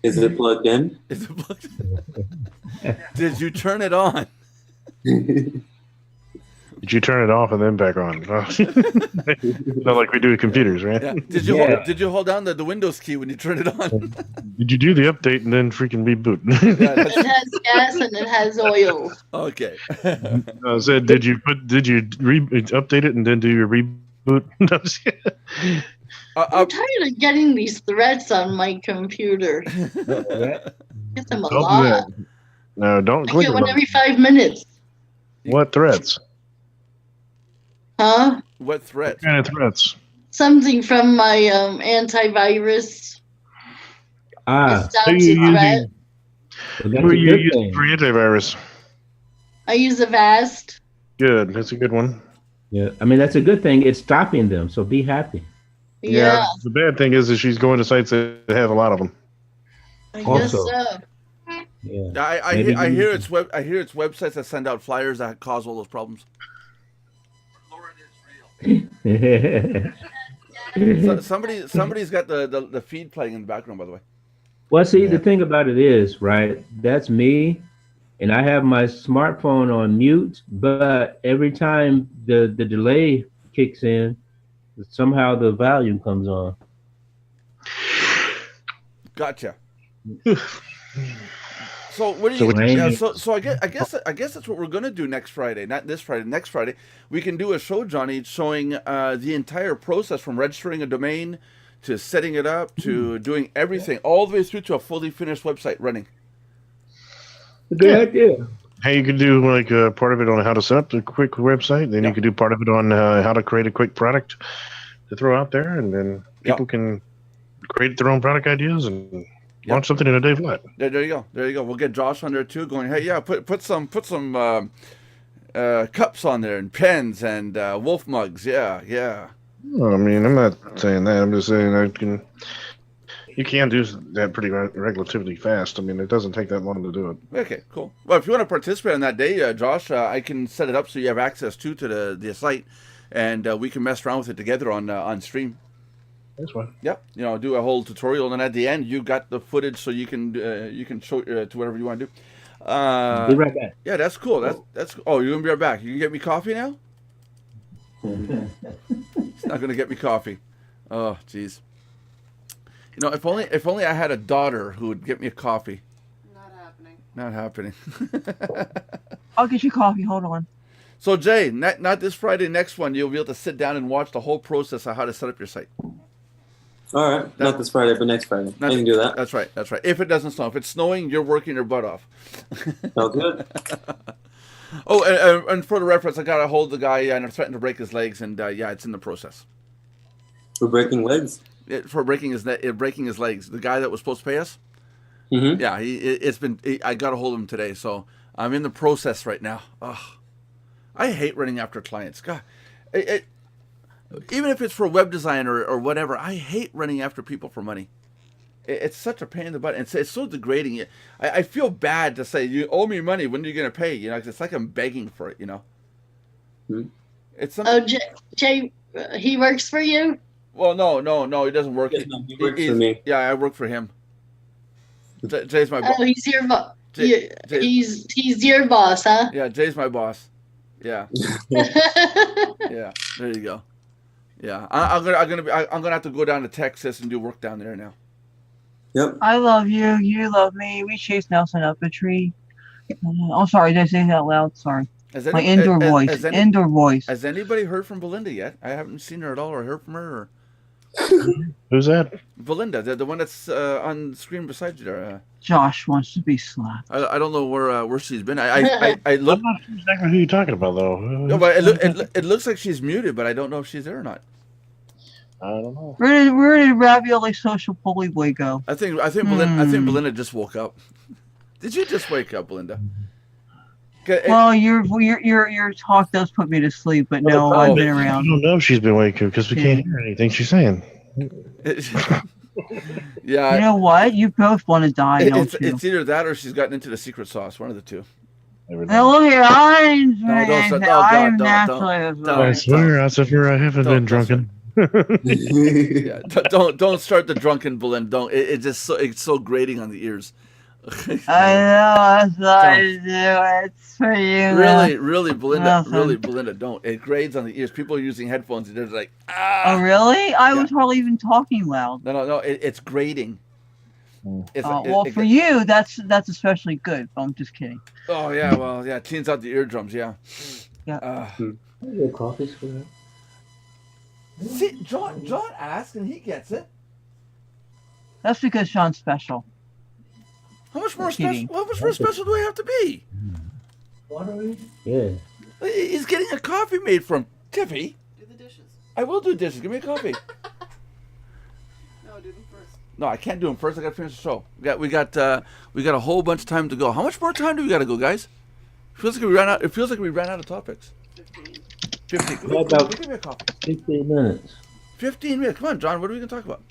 Is it plugged in? Is it plugged in? Did you turn it on? Did you turn it off and then back on? Not like we do with computers, right? Yeah. Did you hold down the Windows key when you turned it on? Did you do the update and then freaking reboot? Yeah, It has gas and it has oil. okay. I said, did you update it and then do your reboot? I'm tired of getting these threats on my computer. Get them a Don't do lot. that. No, don't I click get on one every 5 minutes. What threats? Huh? What threat? What kind of threats? Something from my antivirus. Ah, It's down who to you threat. well, that's Who a are you good using thing. for antivirus? I use Avast. Good. That's a good one. Yeah, I mean that's a good thing. It's stopping them, so be happy. Yeah, The bad thing is that she's going to sites that have a lot of them. I guess Also- so. Yeah. I Maybe hear you- it's websites that send out flyers that cause all those problems. Somebody's got the feed playing in the background, by the way. Well, see, the thing about it is, right? That's me, and I have my smartphone on mute. But every time the delay kicks in, somehow the volume comes on. Gotcha. So what do So you? what- Yeah, so I guess that's what we're gonna do next Friday. Not this Friday. Next Friday, we can do a show, Johnny, showing the entire process from registering a domain to setting it up to doing everything, all the way through to a fully finished website running. Good idea. Hey, you could do like part of it on how to set up a quick website. Then Yeah. you could do part of it on how to create a quick product to throw out there, and then Yeah. people can create their own product ideas and Yeah. launch something in a day flat. There you go. There you go. We'll get Josh on there too, going, hey, yeah, put some cups on there and pens and wolf mugs. Yeah, yeah. Well, I mean, I'm not saying that. I'm just saying you can do that pretty relatively fast. I mean, it doesn't take that long to do it. Okay, cool. Well, if you want to participate on that day, Josh, I can set it up so you have access to the site, and we can mess around with it together on stream. That's fine. Yep. Do a whole tutorial, and at the end, you got the footage, so you can show it to whatever you want to do. Be right back. Yeah, that's cool. That's. Oh, you're gonna be right back. You can get me coffee now. He's not gonna get me coffee. Oh, jeez. If only I had a daughter who would get me a coffee. Not happening. Not happening. I'll get you coffee. Hold on. So Jay, not this Friday, next one, you'll be able to sit down and watch the whole process of how to set up your site. All right, not this Friday, but next Friday. I can do that. That's right. That's right. If it doesn't snow, if it's snowing, you're working your butt off. Sounds good. Oh, and for the reference, I got a hold of the guy and I threatened to break his legs, and yeah, it's in the process. We're breaking legs. For breaking his legs, the guy that was supposed to pay us. Mm-hmm. Yeah, I got a hold of him today, so I'm in the process right now. Ugh. I hate running after clients. God, even if it's for web design or whatever, I hate running after people for money. It's such a pain in the butt. It's so degrading. I feel bad to say, you owe me money. When are you going to pay? 'Cause it's like I'm begging for it. Mm-hmm. It's something. Oh, Jay, he works for you? Well, no, he doesn't work. Yes, no, he works for me. Yeah, I work for him. Jay's my boss. Oh, he's your boss. Jay- He's your boss, huh? Yeah, Jay's my boss. Yeah. Yeah. There you go. Yeah. I'm gonna have to go down to Texas and do work down there now. Yep. I love you. You love me. We chased Nelson up a tree. Oh, sorry. Did I say that out loud? Sorry. Has My indoor voice. Indoor voice. Has anybody heard from Belinda yet? I haven't seen her at all or heard from her. Or... Who's that? Belinda, the one that's on the screen beside you there. Josh wants to be slapped. I don't know where she's been. I look. I'm not sure exactly who you're talking about, though. No, but it looks like she's muted, but I don't know if she's there or not. I don't know. Where did Ravioli Social Pulley Boy go? I think Belinda just woke up. Did you just wake up, Belinda? Well, your talk does put me to sleep, but no, I've been I around. don't know if she's been waking because we can't hear anything she's saying. Yeah. You know what? You both want to die, don't you? It's either that or she's gotten into the secret sauce. One of the two. Now look here, I'm I swear, I haven't been drunken. Yeah, don't start the drunken Belinda. It's so grating on the ears. I know, I thought I'd do it for you. Really, Belinda, don't. It grades on the ears. People are using headphones and they're like, ah. Oh, really? I was hardly even talking loud. No. It's grating. For you, that's especially good. But I'm just kidding. Oh yeah, well yeah, cleans out the eardrums. Yeah. Yeah. Your coffee's for that. See, John asked and he gets it. That's because Sean's special. How much more special do I have to be? Yeah. He's getting a coffee made from Tiffy. Do the dishes. I will do dishes. Give me a coffee. No, do them first. No, I can't do them first. I got to finish the show. We got a whole bunch of time to go. How much more time do we got to go, guys? It feels like we ran out of topics. 15. Give me a coffee. 15 minutes. 15 minutes. Come on, John. What are we going to talk about?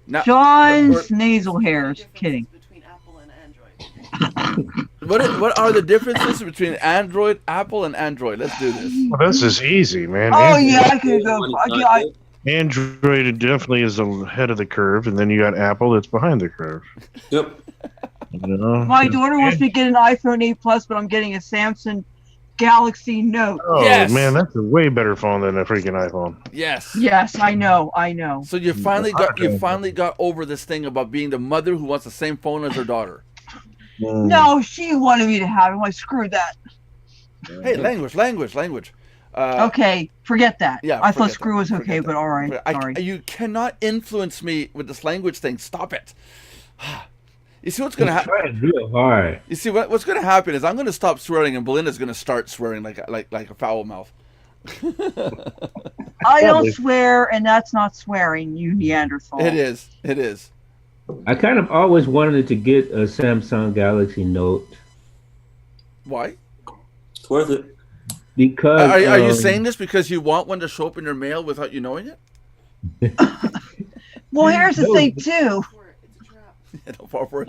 Now, John's nasal hairs. Kidding. Between Apple and Android. What are the differences between Android, Apple, and Android? Let's do this. Well, this is easy, man. Oh yeah, I could go. Android definitely is ahead of the curve, and then you got Apple that's behind the curve. Yep. You know? My daughter wants me to get an iPhone 8 Plus, but I'm getting a Samsung Galaxy Note. Oh Yes. Man, that's a way better phone than a freaking iPhone. Yes. Yes, I know. So you finally got over this thing about being the mother who wants the same phone as her daughter. No, she wanted me to have it. Like, screw that. Hey, language. Okay, forget that. Yeah, I thought forget screw that. was okay, Forget but that. all right. Sorry. You cannot influence me with this language thing. Stop it. You see what's going to happen? Trying real hard. You see what's going to happen is I'm going to stop swearing and Belinda's going to start swearing like a foul mouth. I don't swear, and that's not swearing, you Neanderthal. It is. I kind of always wanted to get a Samsung Galaxy Note Why? It's worth it. because Are you saying this because you want one to show up in your mail without you knowing it? Well, here's the thing, too. It's a trap. Don't fall for it.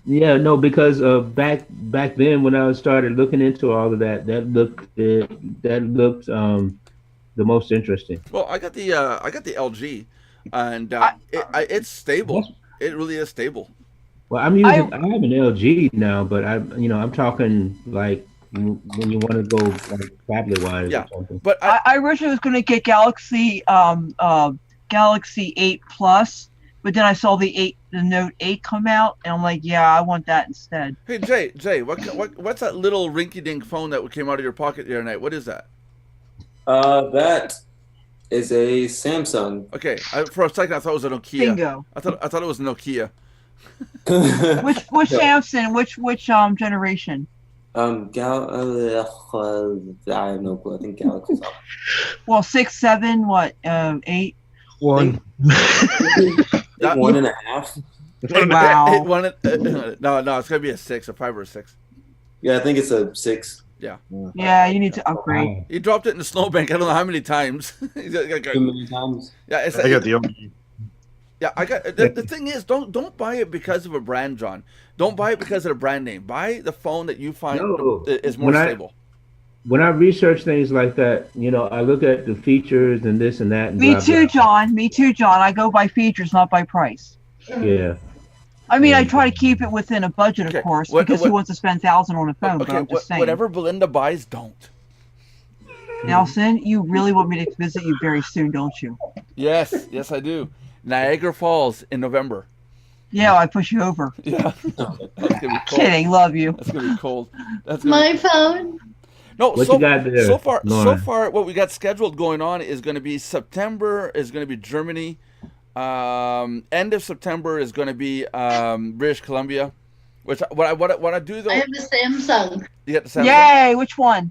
Yeah, no, because back then when I started looking into all of that looked the most interesting. Well, I got the LG, and it's stable. It really is stable. Well, I have an LG now, but I'm talking like when you want to go like tablet wise or something. But I originally was going to get Galaxy 8 Plus, but then I saw the Note 8 come out, and I'm like, yeah, I want that instead. Hey Jay, what's that little rinky-dink phone that came out of your pocket the other night? What is that? That is a Samsung. Okay, for a second I thought it was a Nokia. Bingo. I thought it was a Nokia. Which Samsung? Which generation? I have no clue. I think Galaxy's up. Well, 6, 7, what? 8. 1. 1.5. Wow. No, it's gonna be a 6, a 5 or a 6. Yeah, I think it's a 6. Yeah, you need to upgrade. He dropped it in the snowbank. I don't know how many times. Too many times. Yeah, I got the LG. Yeah, I got the thing is, don't buy it because of a brand, John. Don't buy it because of the brand name. Buy the phone that you find is more stable. When I research things like that, I look at the features and this and that. And Me blah, too, blah. John. I go by features, not by price. Yeah. I mean, I try to keep it within a budget, of Okay, course, what- because what- who wants to spend $1,000 on a phone? But Okay, I'm just saying. whatever Belinda buys, don't. Nelson, you really want me to visit you very soon, don't you? Yes, yes, I do. Niagara Falls in November. Yeah, I push you over. Yeah, that's gonna be cold. Kidding, love you. That's gonna be cold. That's gonna My phone. No, What so, you got there, so Lauren? far, what we got scheduled going on is going to be September is going to be Germany. End of September is going to be British Columbia. Which what I do though, I have the Samsung. you get the Samsung. Yay! Which one?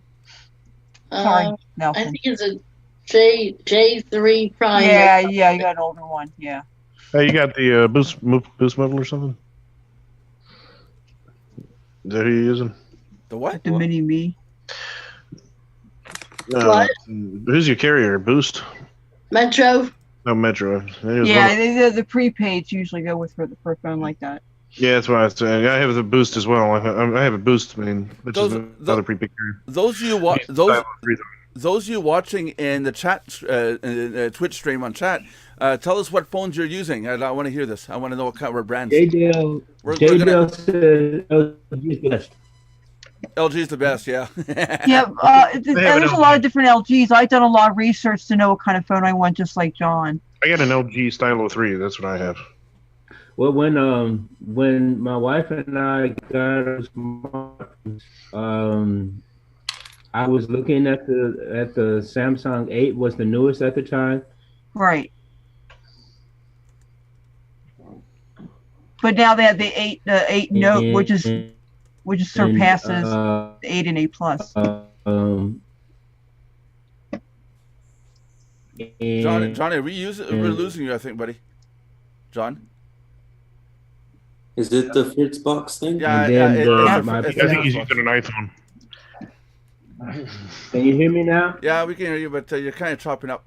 Sorry, I Nelson. think it's a J3 Prime. Yeah, yeah, you got an older one. Yeah. Hey, you got the boost model or something? Is that who you're using? The what? The mini me. What? Who's your carrier? Boost? Metro. No, Metro. Yeah, the prepaids usually go with for a phone like that. Yeah, that's what I was saying. I have the Boost as well. I have a Boost, which Those- is another prepaid carrier. Those of you watching in the chat, Twitch stream on chat, tell us what phones you're using. I want to hear this. I want to know what kind of brands. JDL We're gonna- said LG is best. LG is the best. Yeah. Yeah, have there's an a lot of different LGs. I've done a lot of research to know what kind of phone I want, just like John. I got an LG Stylo 3. That's what I have. Well, when my wife and I got our smartphones, I was looking at the Samsung 8 was the newest at the time. Right. But now they have the 8 Note, which surpasses the 8 and 8 Plus. Johnny, are we're losing you, I think, buddy. John. Is it the Fritz box thing? Yeah, And yeah. then It's I think he's a- using an iPhone. Can you hear me now? Yeah, we can hear you, but you're kind of chopping up.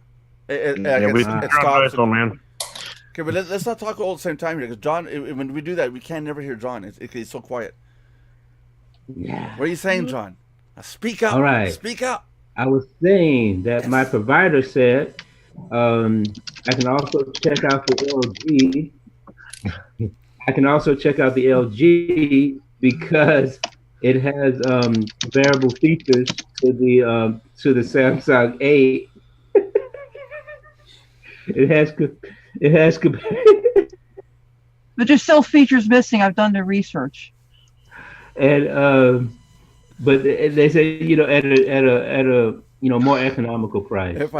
It You're on stops. iPhone, man. Okay, but let's not talk all at the same time here, because John, when we do that, we can never hear John. He's so quiet. Yeah. What are you saying, John? Now speak up. All right. Speak up. I was saying that my provider said I can also check out the LG. I can also check out the LG because it has variable features to the Samsung 8. It has But there's still features missing. I've done the research. and but they say at a more economical price. If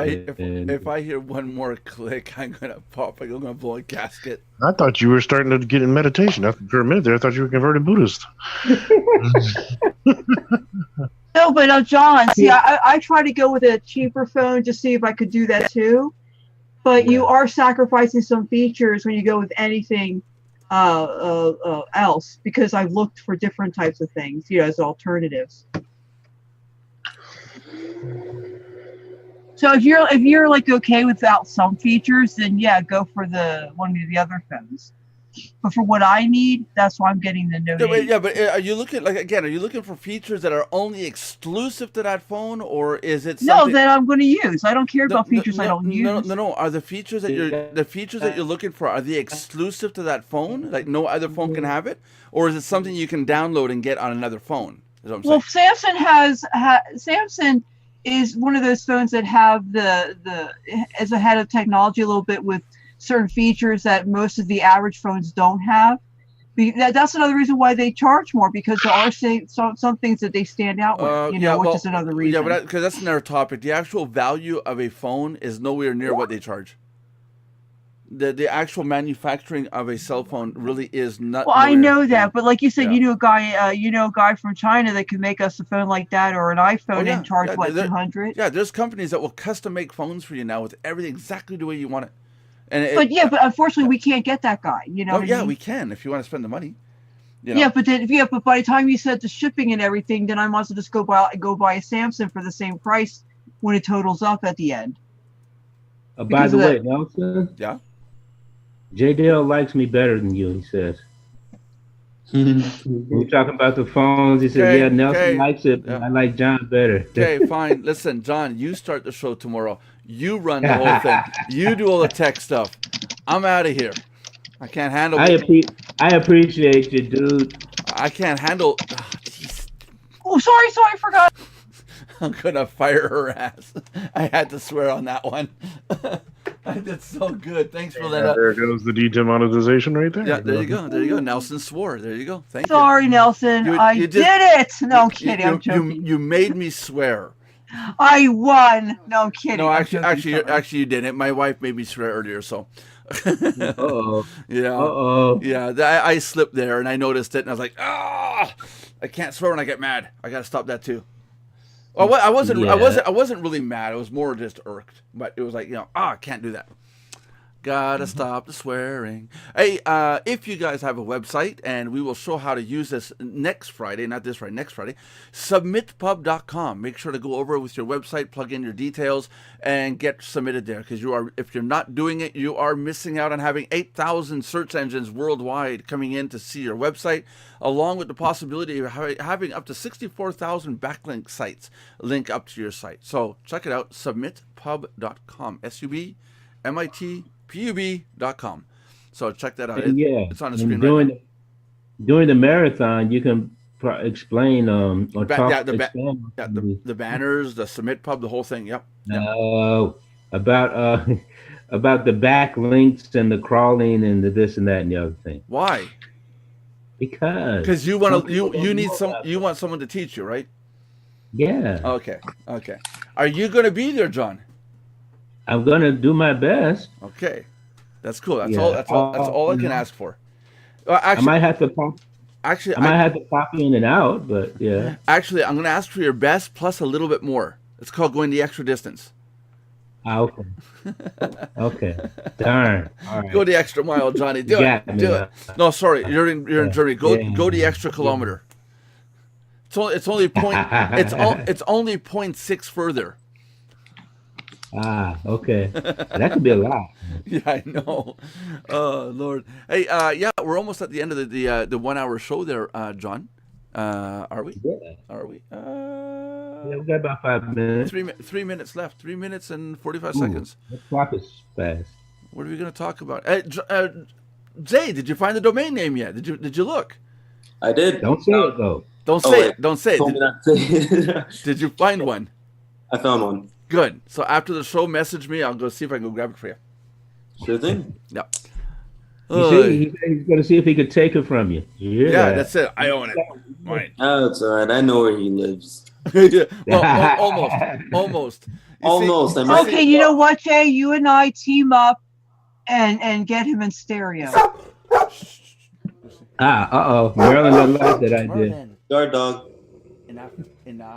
I hear one more click, I'm gonna pop. I'm gonna blow a gasket. I thought you were starting to get in meditation. For a minute there, I thought you were converted Buddhist. No, but John, see, I try to go with a cheaper phone to see if I could do that too. But you are sacrificing some features when you go with anything else, because I've looked for different types of things, as alternatives. So if you're like okay without some features, then yeah, go for one of the other phones. But for what I need, that's why I'm getting the Note 8. Yeah, but are you looking are you looking for features that are only exclusive to that phone, or is it No, something? that I'm going to use. I don't care about features I don't use. No. Are the features that you're looking for, are they exclusive to that phone? Like no other phone can have it, or is it something you can download and get on another phone? Is what I'm Well, saying. Samsung is one of those phones that have is ahead of technology a little bit with certain features that most of the average phones don't have. That's another reason why they charge more, because there are some things that they stand out with, which is another reason. Yeah, but because that's another topic. The actual value of a phone is nowhere near what they charge. The actual manufacturing of a cell phone really is not. Well, I nowhere- know that, but like you said, Yeah. you know a guy from China that can make us a phone like that or an iPhone yeah. and charge Yeah, what, there- 200? Yeah, there's companies that will custom make phones for you now with everything exactly the way you want it. But unfortunately, we can't get that guy. Oh what I yeah, mean? we can if you want to spend the money. Yeah, but but by the time you said the shipping and everything, then I might as well just go buy a Samsung for the same price when it totals up at the end. By Because the of way, that- Nelson, Yeah. JDL likes me better than you, he says. When we're talking about the phones, he said, Okay, yeah, Nelson okay. likes it, but Yeah. I like John better. Okay, fine. Listen, John, you start the show tomorrow. You run the whole thing. You do all the tech stuff. I'm out of here. I can't handle I it. I appreciate you, dude. I can't handle. Ah, jeez. Oh, sorry, I forgot. I'm gonna fire her ass. I had to swear on that one. I did so good. Thanks for that. There goes the demonetization right there. Yeah, there you go. There you go. Nelson swore. There you go. Thank you. Sorry, Nelson. You- I you did did- it. No, I'm kidding. I'm joking. You made me swear. I won. No, I'm kidding. No, I'm actually, joking, you didn't. My wife made me swear earlier, so. Uh-oh. Yeah. Uh-oh. Yeah, I slipped there and I noticed it and I was like, ah, I can't swear when I get mad. I gotta stop that too. Well, I wasn't really mad. I was more just irked. But it was like, I can't do that. Gotta stop the swearing. Hey, if you guys have a website, and we will show how to use this next Friday, not this Friday, next Friday, submitpub.com. Make sure to go over with your website, plug in your details, and get submitted there. Because if you're not doing it, you are missing out on having 8,000 search engines worldwide coming in to see your website, along with the possibility of having up to 64,000 backlink sites link up to your site. So check it out, submitpub.com. submitpub.com. So check that out. It's on the screen right now. During the marathon, you can explain or talk. The banners, the submit pub, the whole thing. Yep. About the backlinks and the crawling and the this and that and the other thing. Why? Because you want someone to teach you, right? Yeah. Okay. Are you going to be there, John? I'm gonna do my best. Okay, that's cool. That's all I can ask for. Actually, I might have to pop. Actually, I might have to pop in and out, but yeah. Actually, I'm going to ask for your best plus a little bit more. It's called going the extra distance. Okay. Okay. Darn. All right. Go the extra mile, Johnny. Do it. No, sorry, you're in Germany. Go the extra kilometer. It's only 0.6 further. Ah, okay. That could be a lot. Yeah, I know. Oh, Lord. Hey, we're almost at the end of the 1 hour show there, John. Are we? Yeah. Are we? Yeah, we got about 5 minutes. 3 minutes left. 3 minutes and 45 seconds. The clock is fast. What are we going to talk about? Jay, did you find the domain name yet? Did you look? I did. Don't say it though. Don't say it. Don't say Told me it. not to say it. Did you find one? I found one. Good. So after the show, message me. I'll go see if I can go grab it for you. Sure thing. Yeah. You see, he's going to see if he could take it from you. Yeah, that's it. I own it. Mine. Oh, it's all right. I know where he lives. Yeah. Well, almost. Almost. Okay, you know what, Jay? You and I team up and get him in stereo. Marilyn doesn't like that idea. Guard dog. Enough.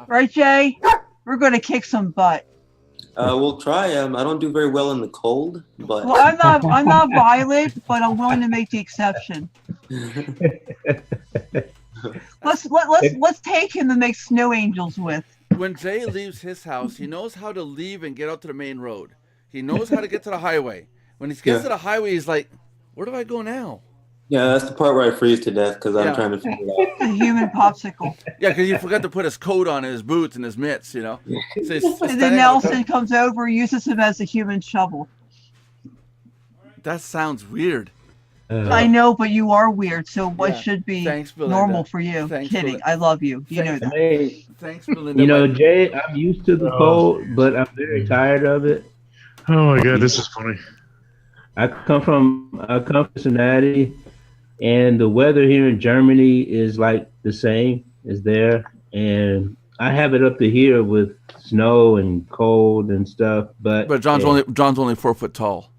Right, Jay? We're going to kick some butt. We'll try. I don't do very well in the cold, but Well, I'm not violent, but I'm willing to make the exception. Let's take him and make snow angels with. When Jay leaves his house, he knows how to leave and get out to the main road. He knows how to get to the highway. When he gets to the highway, he's like, "Where do I go now?" yeah, that's the part where I freeze to death because I'm trying to figure it out. The human popsicle. Yeah, because he forgot to put his coat on and his boots and his mitts, So And then Nelson comes over, uses him as a human shovel. That sounds weird. I know, but you are weird, so what should be Thanks, Belinda. normal for you? Thanks, Kidding. Belinda. I love you. You know that. Hey, Thanks, Belinda. you know, Jay, I'm used to the cold, but I'm very tired of it. Oh my God, this is funny. I come from Cincinnati, and the weather here in Germany is like the same as there. And I have it up to here with snow and cold and stuff. But John's only 4 foot tall.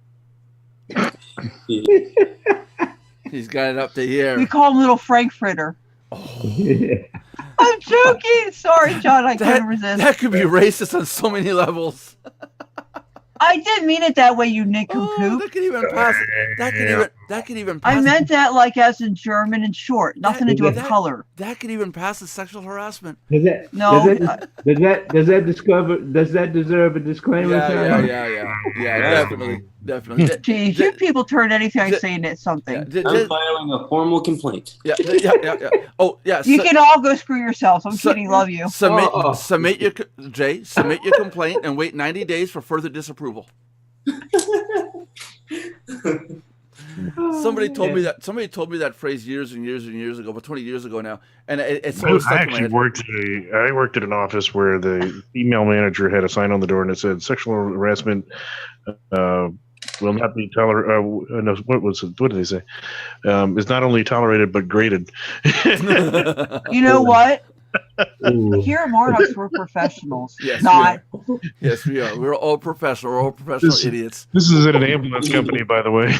He's got it up to here. We call him Little Frankfurter. I'm joking. Sorry, John. I couldn't resist. That could be racist on so many levels. I didn't mean it that way, you nincompoop. That could even pass. That could even pass. I meant that like as in German and short. Nothing to do with color. That could even pass as sexual harassment. Does that deserve a disclaimer? Yeah, definitely. Geez, you people turn anything I say into something. I'm filing a formal complaint. Yeah. Oh, yeah. You can all go screw yourselves. I'm kidding. Love you. Submit your complaint and wait 90 days for further disapproval. Somebody told me Yeah. that. Somebody told me that phrase years and years and years ago, but 20 years ago now, and it's I always stuck in my actually head. I worked at an office where the female manager had a sign on the door and it said sexual harassment will not be tolerated. No, what did they say? Is not only tolerated but graded. You know what? Ooh. Here at Morehouse, we're professionals. Yes, Not. Yes, we are. We're all professional. We're all professional This- idiots. This is at an ambulance company, by the way.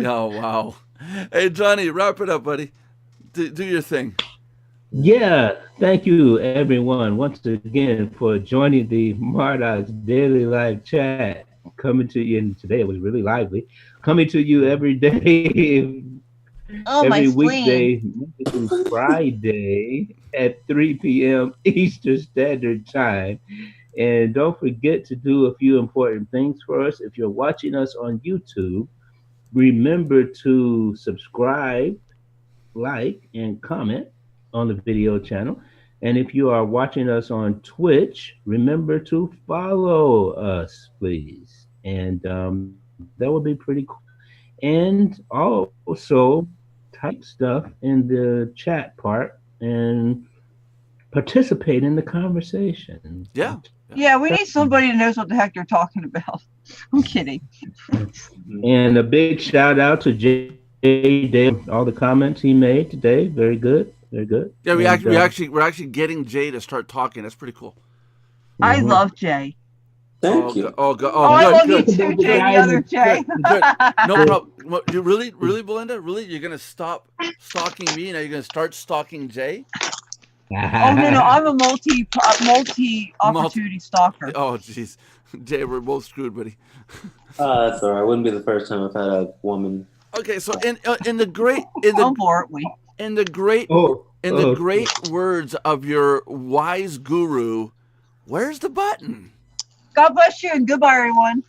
Oh wow. Hey Johnny, wrap it up, buddy. Do your thing. Yeah, thank you everyone once again for joining the Mardox Daily Live Chat. Coming to you, and today it was really lively. Coming to you every day, Oh, my every spleen. weekday, Monday through Friday at 3 p.m. Eastern Standard Time. And don't forget to do a few important things for us. If you're watching us on YouTube, remember to subscribe, like, and comment on the video channel. And if you are watching us on Twitch, remember to follow us, please. And that would be pretty cool. And also type stuff in the chat part and participate in the conversation. Yeah. Yeah, we need somebody who knows what the heck you're talking about. I'm kidding. And a big shout out to Jay Dale, all the comments he made today. Very good. Very good. Yeah, And, we're actually getting Jay to start talking. That's pretty cool. I mhm. love Jay. Thank you. Oh, good. Oh, I love good. you too, Jay, the other Jay. Good. No problem. What, you really, Belinda? Really? You're gonna stop stalking me? Now you're gonna start stalking Jay? Oh no, I'm a multi opportunity stalker. Oh, jeez, Jay, we're both screwed, buddy. That's all right. Wouldn't be the first time I've had a woman. Okay, so in the great Oh, aren't we? in the great Oh, in the oh. great words of your wise guru, where's the button? God bless you and goodbye, everyone.